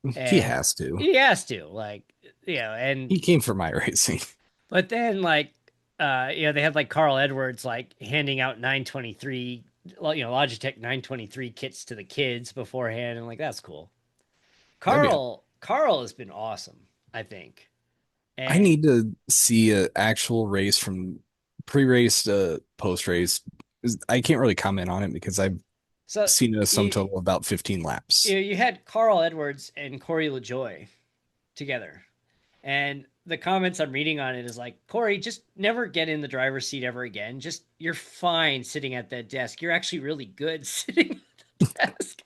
He And has to. he has to, like, and He came for my racing. but then, like, they had like Carl Edwards, like, handing out 923, Logitech 923 kits to the kids beforehand. And, like, that's cool. That'd be. Carl has been awesome, I think. I And need to see an actual race from pre-race to post-race. I can't really comment on it because I've so seen a sum you, total of about 15 laps. you had Carl Edwards and Corey LaJoy together. And the comments I'm reading on it is like, Corey, just never get in the driver's seat ever again. Just you're fine sitting at that desk. You're actually really good sitting at the desk.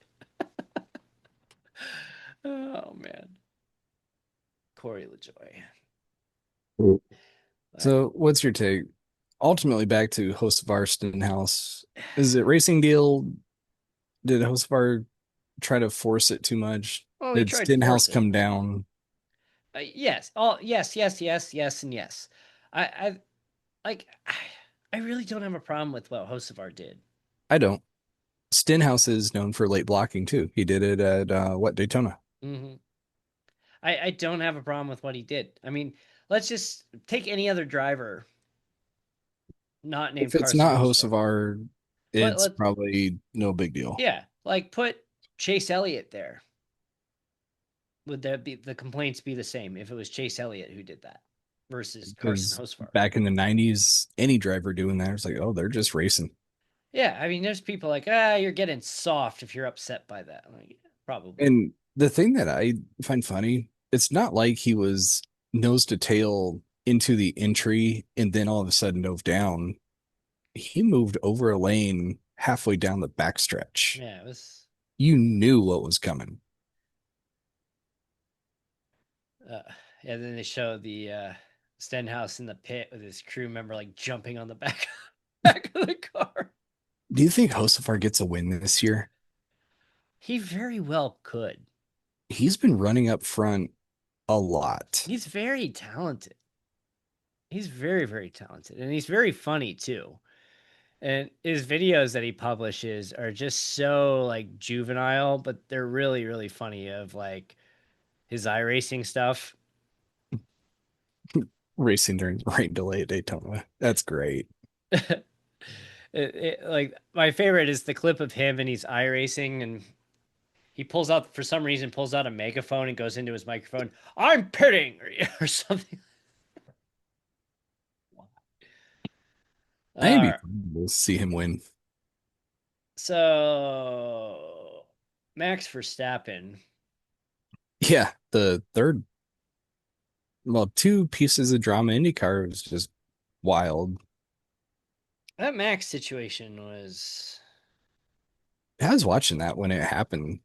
Oh man, Corey LaJoy. Mm. Like, So, what's your take? Ultimately, back to Hocevar Stenhouse. Is it racing deal? Did Hocevar try to force it too much? oh, he Did tried to Stenhouse force it. come down? Yes. Oh, yes, yes, yes, yes, and yes. I like. I really don't have a problem with what Hocevar did. I don't. Stenhouse is known for late blocking too. He did it at what, Daytona? Hmm. I don't have a problem with what he did. I mean, let's just take any other driver not named If it's Carson not Hocevar. Hocevar, Put it's let probably no big deal. Yeah, like put Chase Elliott there. Would that be the complaints be the same if it was Chase Elliott who did that versus Carson Because Hocevar? back in the 90s, any driver doing that was like, oh, they're just racing. Yeah, I mean, there's people like, you're getting soft if you're upset by that. I'm like, yeah, probably. And the thing that I find funny, it's not like he was nose to tail into the entry and then all of a sudden dove down. He moved over a lane halfway down the backstretch. Yeah, it was. You knew what was coming. Uh, and then they show the Stenhouse in the pit with his crew member like jumping on the back back of the car. Do you think Josefar gets a win this year? He very well could. He's been running up front a lot. He's very talented. He's very, very talented. And he's very funny too. And his videos that he publishes are just so like juvenile, but they're really, really funny of like his iRacing stuff. Racing during rain delay at Daytona. That's great. Like my favorite is the clip of him and he's iRacing and he pulls out for some reason pulls out a megaphone and goes into his microphone. I'm pitting or something. I would be Uh, fun to see him win. so Max Verstappen. Yeah, the third, well, two pieces of drama IndyCar was just wild. That Max situation was I was watching that when it happened.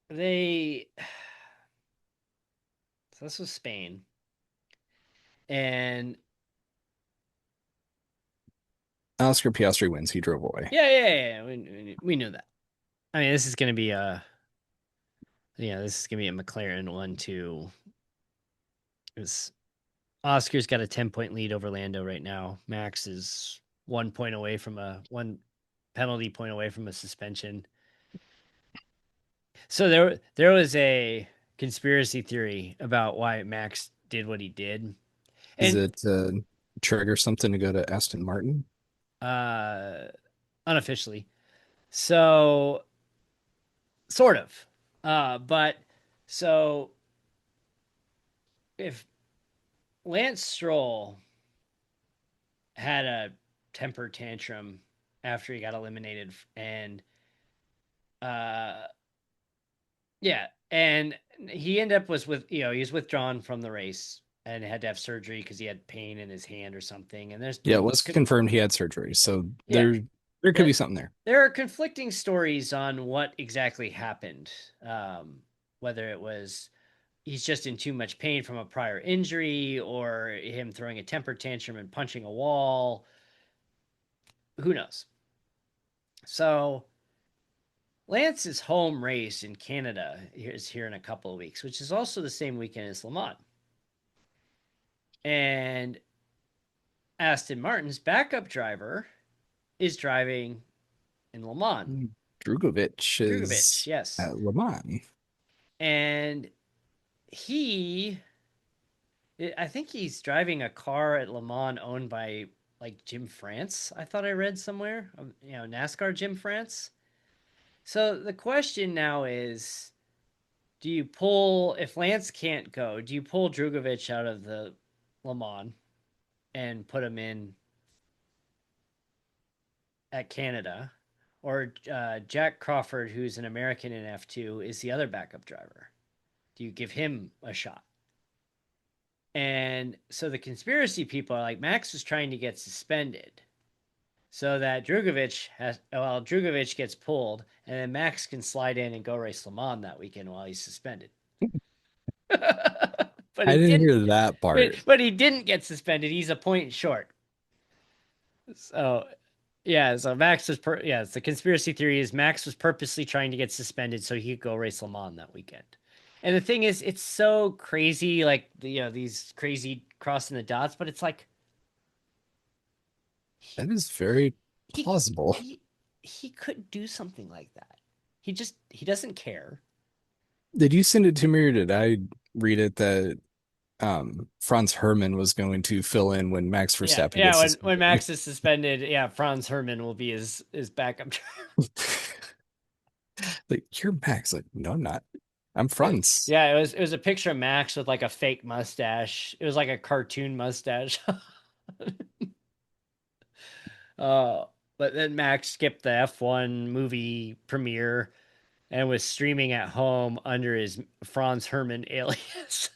they. So this was Spain, and Oscar Piastri wins. He drove away. yeah. We knew that. I mean, this is going to be this is going to be a McLaren 1-2. It was Oscar's got a 10-point lead over Lando right now. Max is 1 point away from a one penalty point away from a suspension. So there was a conspiracy theory about why Max did what he did. Is And it trigger something to go to Aston Martin? uh unofficially. So sort of. But so if Lance Stroll had a temper tantrum after he got eliminated and uh yeah, and he ended up was with he was withdrawn from the race and had to have surgery because he had pain in his hand or something. And there's Yeah, it been was confirmed he had surgery, so yeah, there could be that something there. there are conflicting stories on what exactly happened. Whether it was he's just in too much pain from a prior injury or him throwing a temper tantrum and punching a wall. Who knows? So Lance's home race in Canada is here in a couple of weeks, which is also the same weekend as Le Mans. And Aston Martin's backup driver is driving in Le Mans. Drugovich Drugovich, is yes. at Le Mans. And he, I think he's driving a car at Le Mans owned by like Jim France. I thought I read somewhere, NASCAR Jim France. So the question now is, do you pull if Lance can't go? Do you pull Drugovich out of the Le Mans and put him in at Canada, or Jack Crawford, who's an American in F2, is the other backup driver? Do you give him a shot? And so the conspiracy people are like, Max was trying to get suspended so that Drugovich gets pulled, and then Max can slide in and go race Le Mans that weekend while he's suspended. But I he didn't didn't. hear that part. But he didn't get suspended. He's a point short. So yeah, so Max was the conspiracy theory is Max was purposely trying to get suspended so he could go race Le Mans that weekend. And the thing is, it's so crazy, like these crazy crossing the dots, but it's like he That is very he plausible. he could do something like that. He doesn't care. Did you send it to me or did I read it that Franz Hermann was going to fill in when Max Verstappen Yeah. gets When suspended? Max is suspended, yeah, Franz Hermann will be his backup. Like, you're Max. Like, no, I'm not. I'm Franz. Yeah, it was a picture of Max with like a fake mustache. It was like a cartoon mustache. uh, but then Max skipped the F1 movie premiere and was streaming at home under his Franz Hermann alias.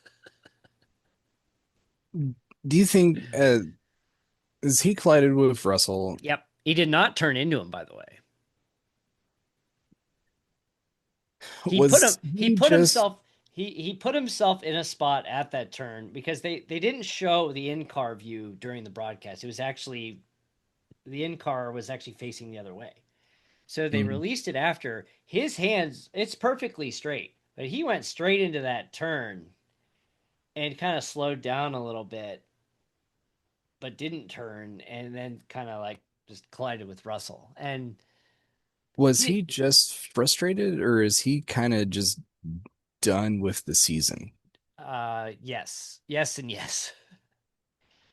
Do you think is he collided with Russell? Yep, he did not turn into him, by the way. He put him. Was He he put just himself. he put himself in a spot at that turn because they didn't show the in-car view during the broadcast. It was actually the in-car was actually facing the other way. So they Mm. released it after. His hands, it's perfectly straight, but he went straight into that turn and kind of slowed down a little bit, but didn't turn, and then kind of like just collided with Russell. And Was he, he just frustrated, or is he kind of just done with the season? yes, yes, and yes.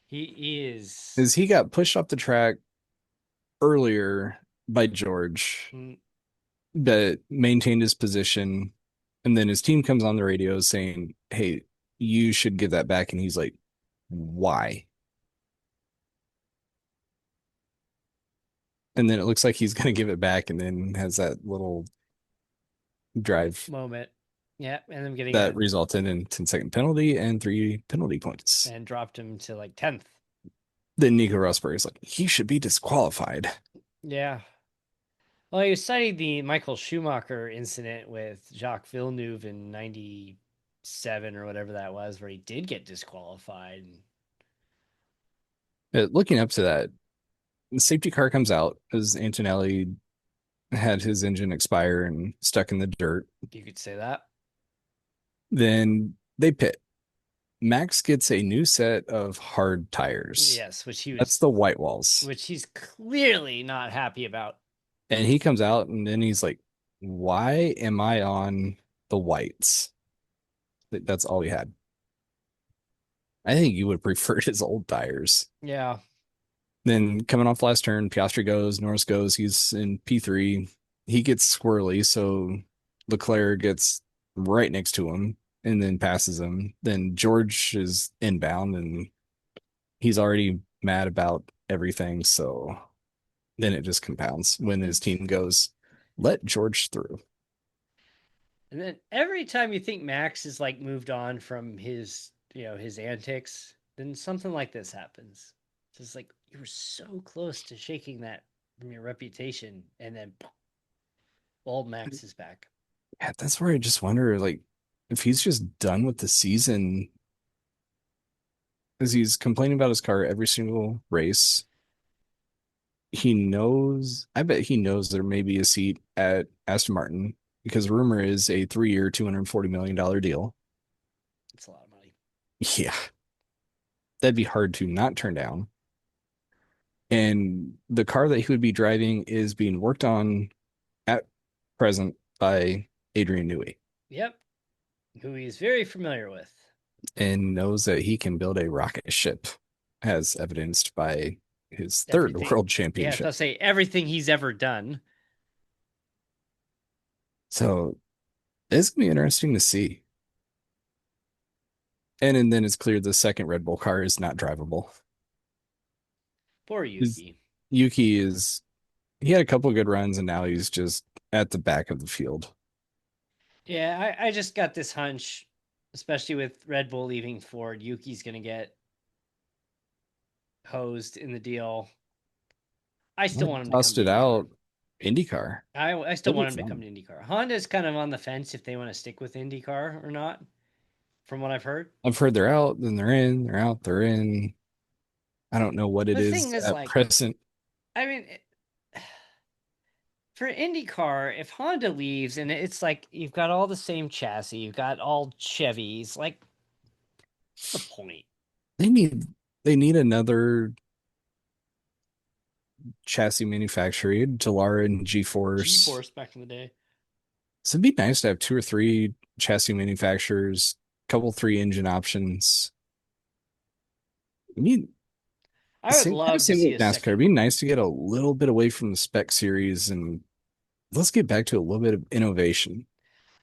He is. Is he got pushed off the track earlier by George, Mm, but maintained his position, and then his team comes on the radio saying, "Hey, you should give that back," and he's like, "Why?" And then it looks like he's gonna give it back, and then has that little drive moment. Yeah, and them getting that a resulted in 10-second penalty and 3 penalty points. and dropped him to like 10th. Then Nico Rosberg is like, he should be disqualified. Yeah. Well, he was citing the Michael Schumacher incident with Jacques Villeneuve in 97 or whatever that was, where he did get disqualified. Looking up to that, the safety car comes out as Antonelli had his engine expire and stuck in the dirt. You could say that. Then they pit. Max gets a new set of hard tires. Yes, That's the white walls. which he's clearly not happy about. And he comes out and then he's like, why am I on the whites? That's all he had. I think you would prefer his old tires. Yeah. Then coming off last turn, Piastri goes, Norris goes, he's in P3. He gets squirrely, so Leclerc gets right next to him and then passes him. Then George is inbound and he's already mad about everything. So then it just compounds when his team goes, let George through. And then every time you think Max is like moved on from his antics, then something like this happens. It's just like you were so close to shaking that from your reputation, and then old Max is back. Yeah, that's where I just wonder, like, if he's just done with the season, because he's complaining about his car every single race. He knows, I bet he knows there may be a seat at Aston Martin because rumor is a 3 year, $240 million deal. It's a lot of money. Yeah, that'd be hard to not turn down. And the car that he would be driving is being worked on at present by Adrian Newey Yep, who he's very familiar with. and knows that he can build a rocket ship, as evidenced by his third Everything. world Yeah, championship. they'll say everything he's ever done. So it's gonna be interesting to see. And then it's clear the second Red Bull car is not drivable. Poor Yuki. Yuki is he had a couple good runs and now he's just at the back of the field. Yeah, I just got this hunch, especially with Red Bull leaving Ford, Yuki's gonna get hosed in the deal. I still I want him to come tossed to it IndyCar. out IndyCar. I still That'd be want him to come fun. to IndyCar. Honda's kind of on the fence if they want to stick with IndyCar or not, from what I've heard. I've heard they're out, then they're in, they're out, they're in. I don't know what it The thing is is, at like, present. I mean, for IndyCar, if Honda leaves and it's like you've got all the same chassis, you've got all Chevys, like, what's the point? They need they need another chassis manufacturer, Delara and G G-Force. Force back in the day. So it'd be nice to have two or three chassis manufacturers, couple three engine options. We need I would same kind of love to same see with a NASCAR. It'd second. be nice to get a little bit away from the spec series and let's get back to a little bit of innovation.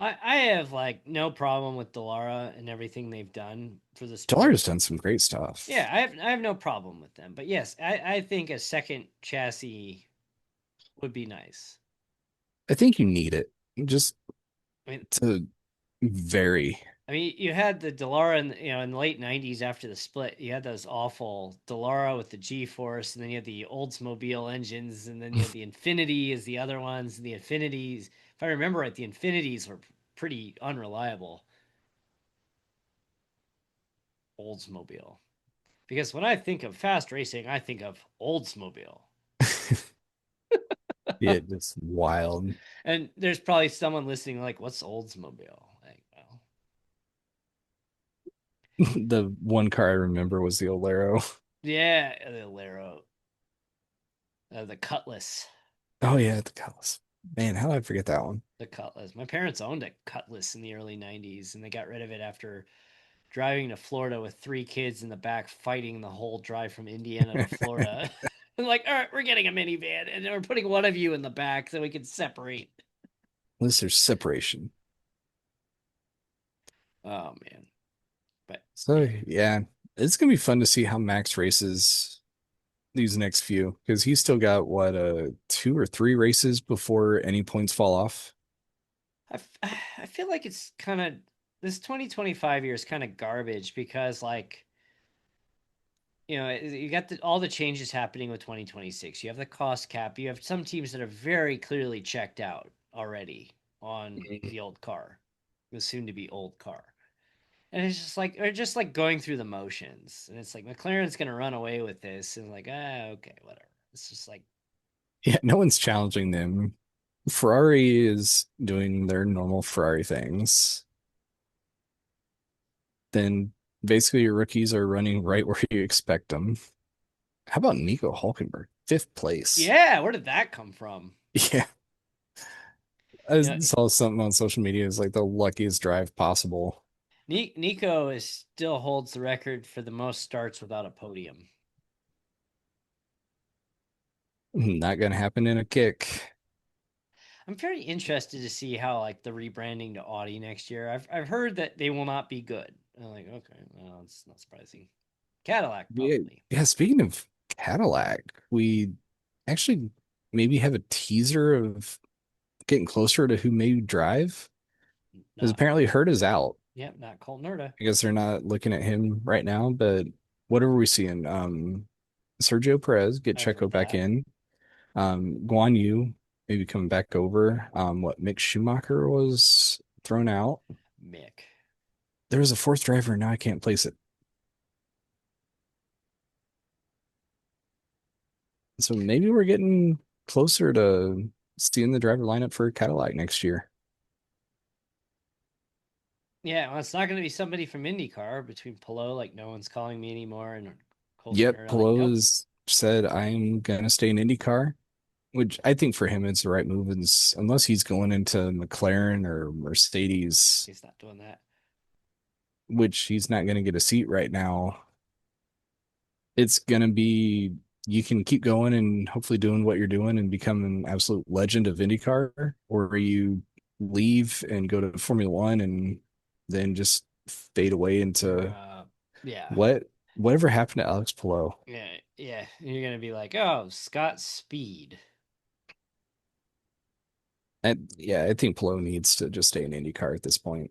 I have like no problem with Delara and everything they've done for the sport. Delara's done some great stuff. Yeah, I have no problem with them. But yes, I think a second chassis would be nice. I think you need it just I mean, to vary. you had the Delara in the late '90s after the split. You had those awful Delara with the G-force, and then you had the Oldsmobile engines, and then you had the Infinity as the other ones. And the Infinities, if I remember right, the Infinities were pretty unreliable. Oldsmobile. Because when I think of fast racing, I think of Oldsmobile. Yeah, just wild. And there's probably someone listening like, what's Oldsmobile? Like, well, The one car I remember was the Olero. yeah, the Alero, the Cutlass. Oh yeah, the Cutlass. Man, how did I forget that one? The Cutlass. My parents owned a Cutlass in the early 90s and they got rid of it after driving to Florida with three kids in the back fighting the whole drive from Indiana to Florida. And like, all right, we're getting a minivan and we're putting one of you in the back so we can separate. At least there's separation. Oh man. But So yeah. yeah, it's gonna be fun to see how Max races these next few because he's still got what two or three races before any points fall off. I feel like it's kind of this 2025 year is kind of garbage because like you got all the changes happening with 2026. You have the cost cap. You have some teams that are very clearly checked out already on the old car, the soon to be old car. And it's just like they're just like going through the motions. And it's like McLaren's gonna run away with this and like, okay, whatever. It's just like Yeah, no one's challenging them. Ferrari is doing their normal Ferrari things. Then basically your rookies are running right where you expect them. How about Nico Hulkenberg? Fifth place. yeah, where did that come from? Yeah. I You know, saw something on social media. It's like the luckiest drive possible. Nico is still holds the record for the most starts without a podium. Not gonna happen in a kick. I'm very interested to see how like the rebranding to Audi next year. I've heard that they will not be good. I'm like, okay, well, it's not surprising. Cadillac Yeah, probably. yeah, speaking of Cadillac, we actually maybe have a teaser of getting closer to who may drive. Because Not apparently Hurt is out. yep, not Colt Nerda. I guess they're not looking at him right now, but what are we seeing? Sergio Perez get I've Checo heard back that. in. Guan Yu maybe coming back over. What Mick Schumacher was thrown out. Mick. There was a fourth driver, now I can't place it. So maybe we're getting closer to seeing the driver lineup for Cadillac next year. Yeah, well, it's not going to be somebody from IndyCar between Palou, like no one's calling me anymore, and Colton Yep, Herta, like Palou nope, has said I'm gonna stay in IndyCar, which I think for him it's the right move. Unless he's going into McLaren or Mercedes, he's not doing that. which he's not gonna get a seat right now. It's gonna be you can keep going and hopefully doing what you're doing and become an absolute legend of IndyCar, or you leave and go to Formula One and then just fade away Or into yeah, whatever happened to Alex Palou. yeah, yeah. You're going to be like, oh, Scott Speed. Yeah, I think Palou needs to just stay in IndyCar at this point.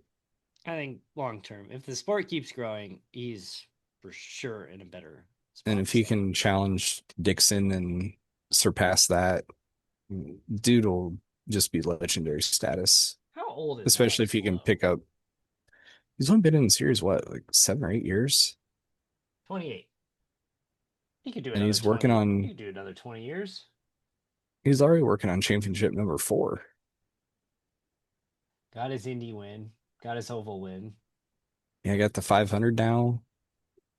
I think long term, if the sport keeps growing, he's for sure in a better And spot if to he stay. can challenge Dixon and surpass that, dude will just be legendary status. How old is Especially Alex if he can Palou? pick up. He's only been in the series, what, like 7 or 8 years? 28. He could do And another he's working 20. He on, could do another 20 years. he's already working on championship number 4. Got his Indy win. Got his oval win. Yeah, I got the 500 now.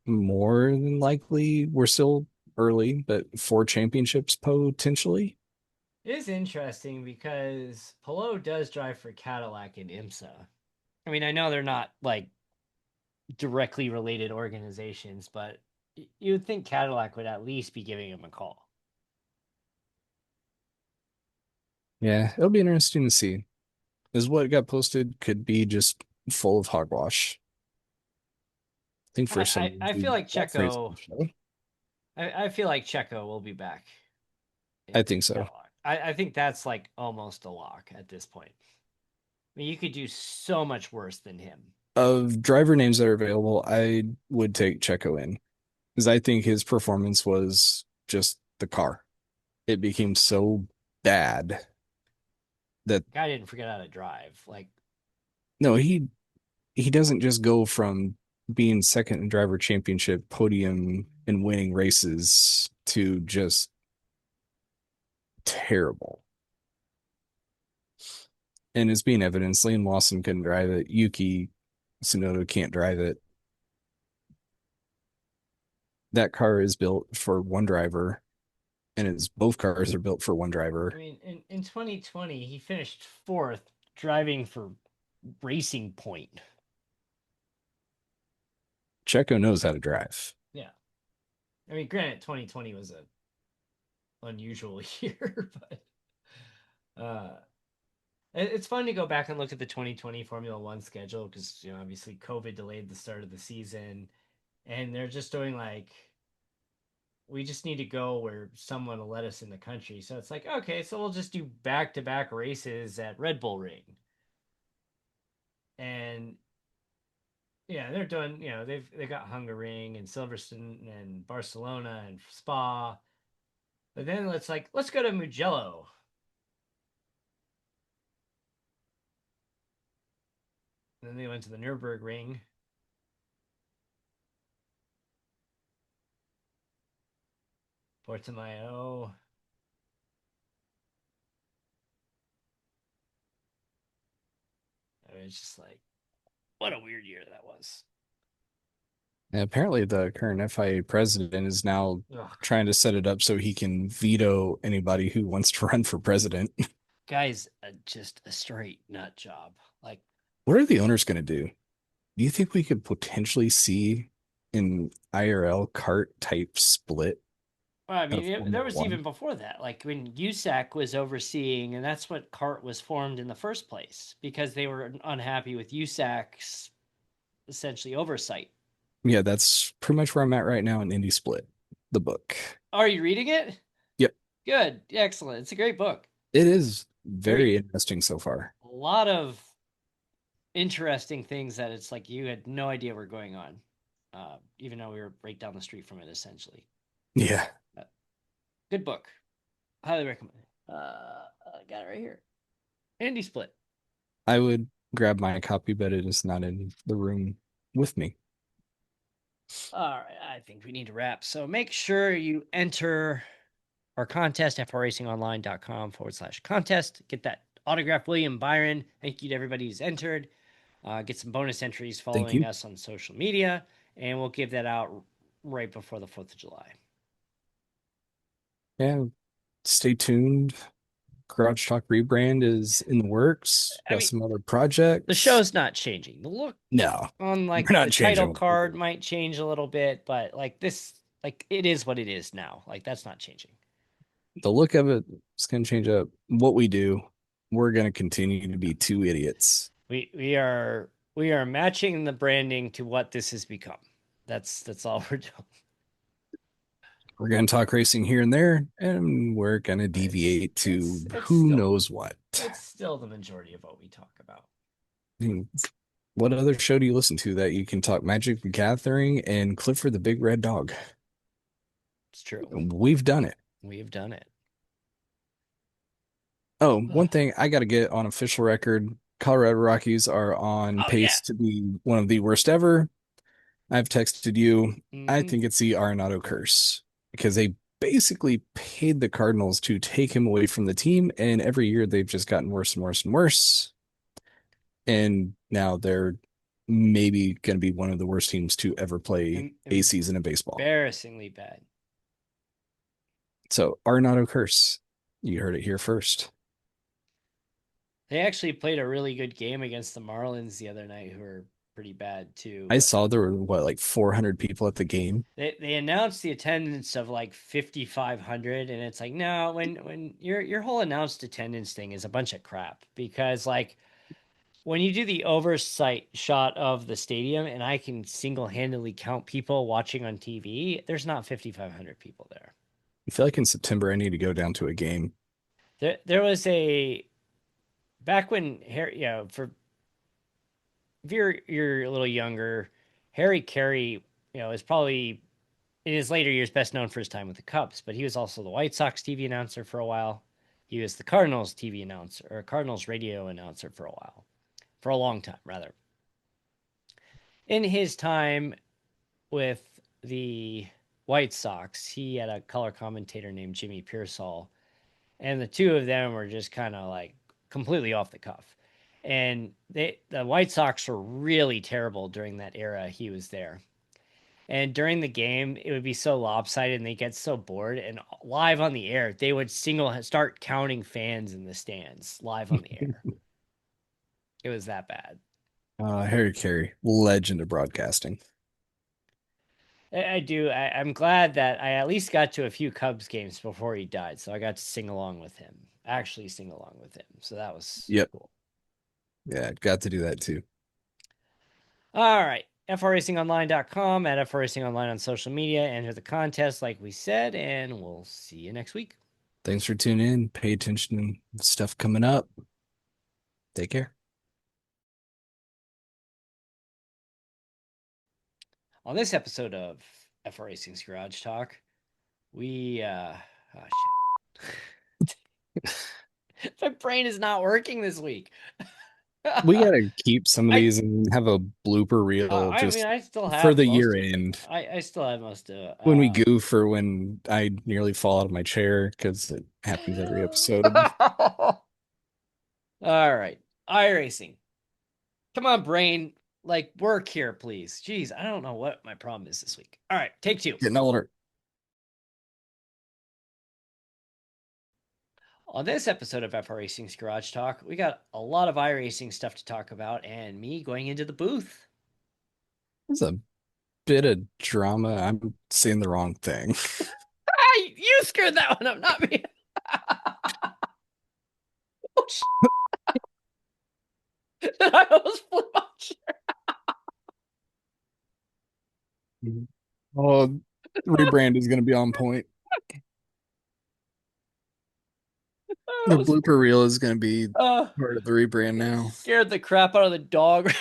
More than likely, we're still early, but 4 championships potentially. It is interesting because Palou does drive for Cadillac and IMSA. I mean, I know they're not like directly related organizations, but you would think Cadillac would at least be giving him a call. Yeah, it'll be interesting to see. Is what got posted could be just full of hogwash. I think for some I feel dude like that phrase on Checo. the show. I feel like Checo will be back I in think so. Cadillac. I think that's like almost a lock at this point. I mean, you could do so much worse than him. Of driver names that are available, I would take Checo in because I think his performance was just the car. It became so bad that Guy didn't forget how to drive. Like, no, he doesn't just go from being second in driver championship, podium, and winning races to just terrible. And it's being evidenced. Liam Lawson couldn't drive it. Yuki Tsunoda can't drive it. That car is built for one driver, and it's both cars are built for one I driver. mean, in 2020, he finished fourth driving for Racing Point. Checo knows how to drive. Yeah. I mean, granted, 2020 was an unusual year, but it's fun to go back and look at the 2020 Formula One schedule because, obviously COVID delayed the start of the season. And they're just doing like, we just need to go where someone will let us in the country. So it's like, okay, so we'll just do back to back races at Red Bull Ring. And yeah, they're doing, they've got Hungaroring and Silverstone and Barcelona and Spa. But then let's go to Mugello. And then they went to the Nürburgring. Portimao. I mean, it's just like, what a weird year that was. And apparently, the current FIA president is now Ugh. trying to set it up so he can veto anybody who wants to run for president. Guys, just a straight nut job. Like, What are the owners going to do? Do you think we could potentially see an IRL cart type split well, I mean, of there Formula was One? even before that, like when USAC was overseeing, and that's what CART was formed in the first place because they were unhappy with USAC's essentially oversight. Yeah, that's pretty much where I'm at right now in Indie Split, the book. Are you reading it? Yep, Good, excellent. It's a great book. it is Very very interesting so far. a lot of interesting things that it's like you had no idea were going on, even though we were right down the street from it, essentially. Yeah, But good book, highly recommend. I got it right here. Andy Split. I would grab my copy, but it is not in the room with me. All right, I think we need to wrap. So make sure you enter our contest at racingonline.com/contest. Get that autograph William Byron. Thank you to everybody who's entered. Get some bonus entries Thank following you. us on social media, and we'll give that out right before the 4th of July. Yeah, stay tuned. Garage Talk rebrand is in the works. I Got mean, some other the projects. show's not changing. The look No, on we're like not the title changing what we card do. might change a little bit, but like this, like it is what it is now. Like that's not changing. The look of it is going to change up. What we do, we're going to continue to be two idiots. We are matching the branding to what this has become. That's all we're doing. We're going to talk racing here and there, and we're going to It's deviate it's to it's who still knows what. it's still the majority of what we talk about. I mean, what other show do you listen to that you can talk Magic the Gathering and Clifford the Big Red Dog? It's true. We've done it. We have done it. Oh, one thing I got to get on official record. Colorado Rockies are on Oh yeah. pace to be one of the worst ever. I've texted you. I Mm-hmm. think it's the Arenado curse because they basically paid the Cardinals to take him away from the team, and every year they've just gotten worse and worse and worse. And now they're maybe going to be one of the worst teams to ever play a season of baseball. Embarrassingly bad. So, Arenado curse. You heard it here first. They actually played a really good game against the Marlins the other night, who are pretty bad too. I But saw there were what, like 400 people at the game. they announced the attendance of like 5,500, and it's like no, when your whole announced attendance thing is a bunch of crap because like when you do the oversight shot of the stadium, and I can single handedly count people watching on TV, there's not 5,500 people there. I feel like in September I need to go down to a game. There was a back when Harry, for if you're a little younger, Harry Carey, is probably in his later years best known for his time with the Cubs, but he was also the White Sox TV announcer for a while. He was the Cardinals TV announcer or Cardinals radio announcer for a while, for a long time rather. in his time with the White Sox, he had a color commentator named Jimmy Pearsall, and the two of them were just kind of like completely off the cuff. And the White Sox were really terrible during that era he was there. And during the game, it would be so lopsided and they get so bored. And live on the air, they would start counting fans in the stands live on the air. It was that bad. Harry Carey, legend of broadcasting. I do. I'm glad that I at least got to a few Cubs games before he died. So I got to sing along with him, actually sing along with him. So that was Yep. cool. Yeah, got to do that too. All right. FRRacingOnline.com at FRRacingOnline on social media. Enter the contest like we said, and we'll see you next week. Thanks for tuning in. Pay attention to stuff coming up. Take care. On this episode of FR Racing's Garage Talk, we oh shit. My brain is not working this week. We gotta keep some of I these and have a blooper reel I mean just I still for have the most year of end. I still have most of When we goof or when I nearly fall out of my chair because it happens every episode. All right. iRacing. Come on, brain. Like work here, please. Jeez, I don't know what my problem is this week. All right, take two. Getting older. On this episode of FR Racing's Garage Talk, we got a lot of iRacing stuff to talk about and me going into the booth. There's a bit of drama. I'm saying the wrong thing. You screwed that one up, not me. Oh, I almost flew my chair. Oh, rebrand is gonna be on point. The blooper reel is gonna be uh, part of the rebrand now. scared the crap out of the dog.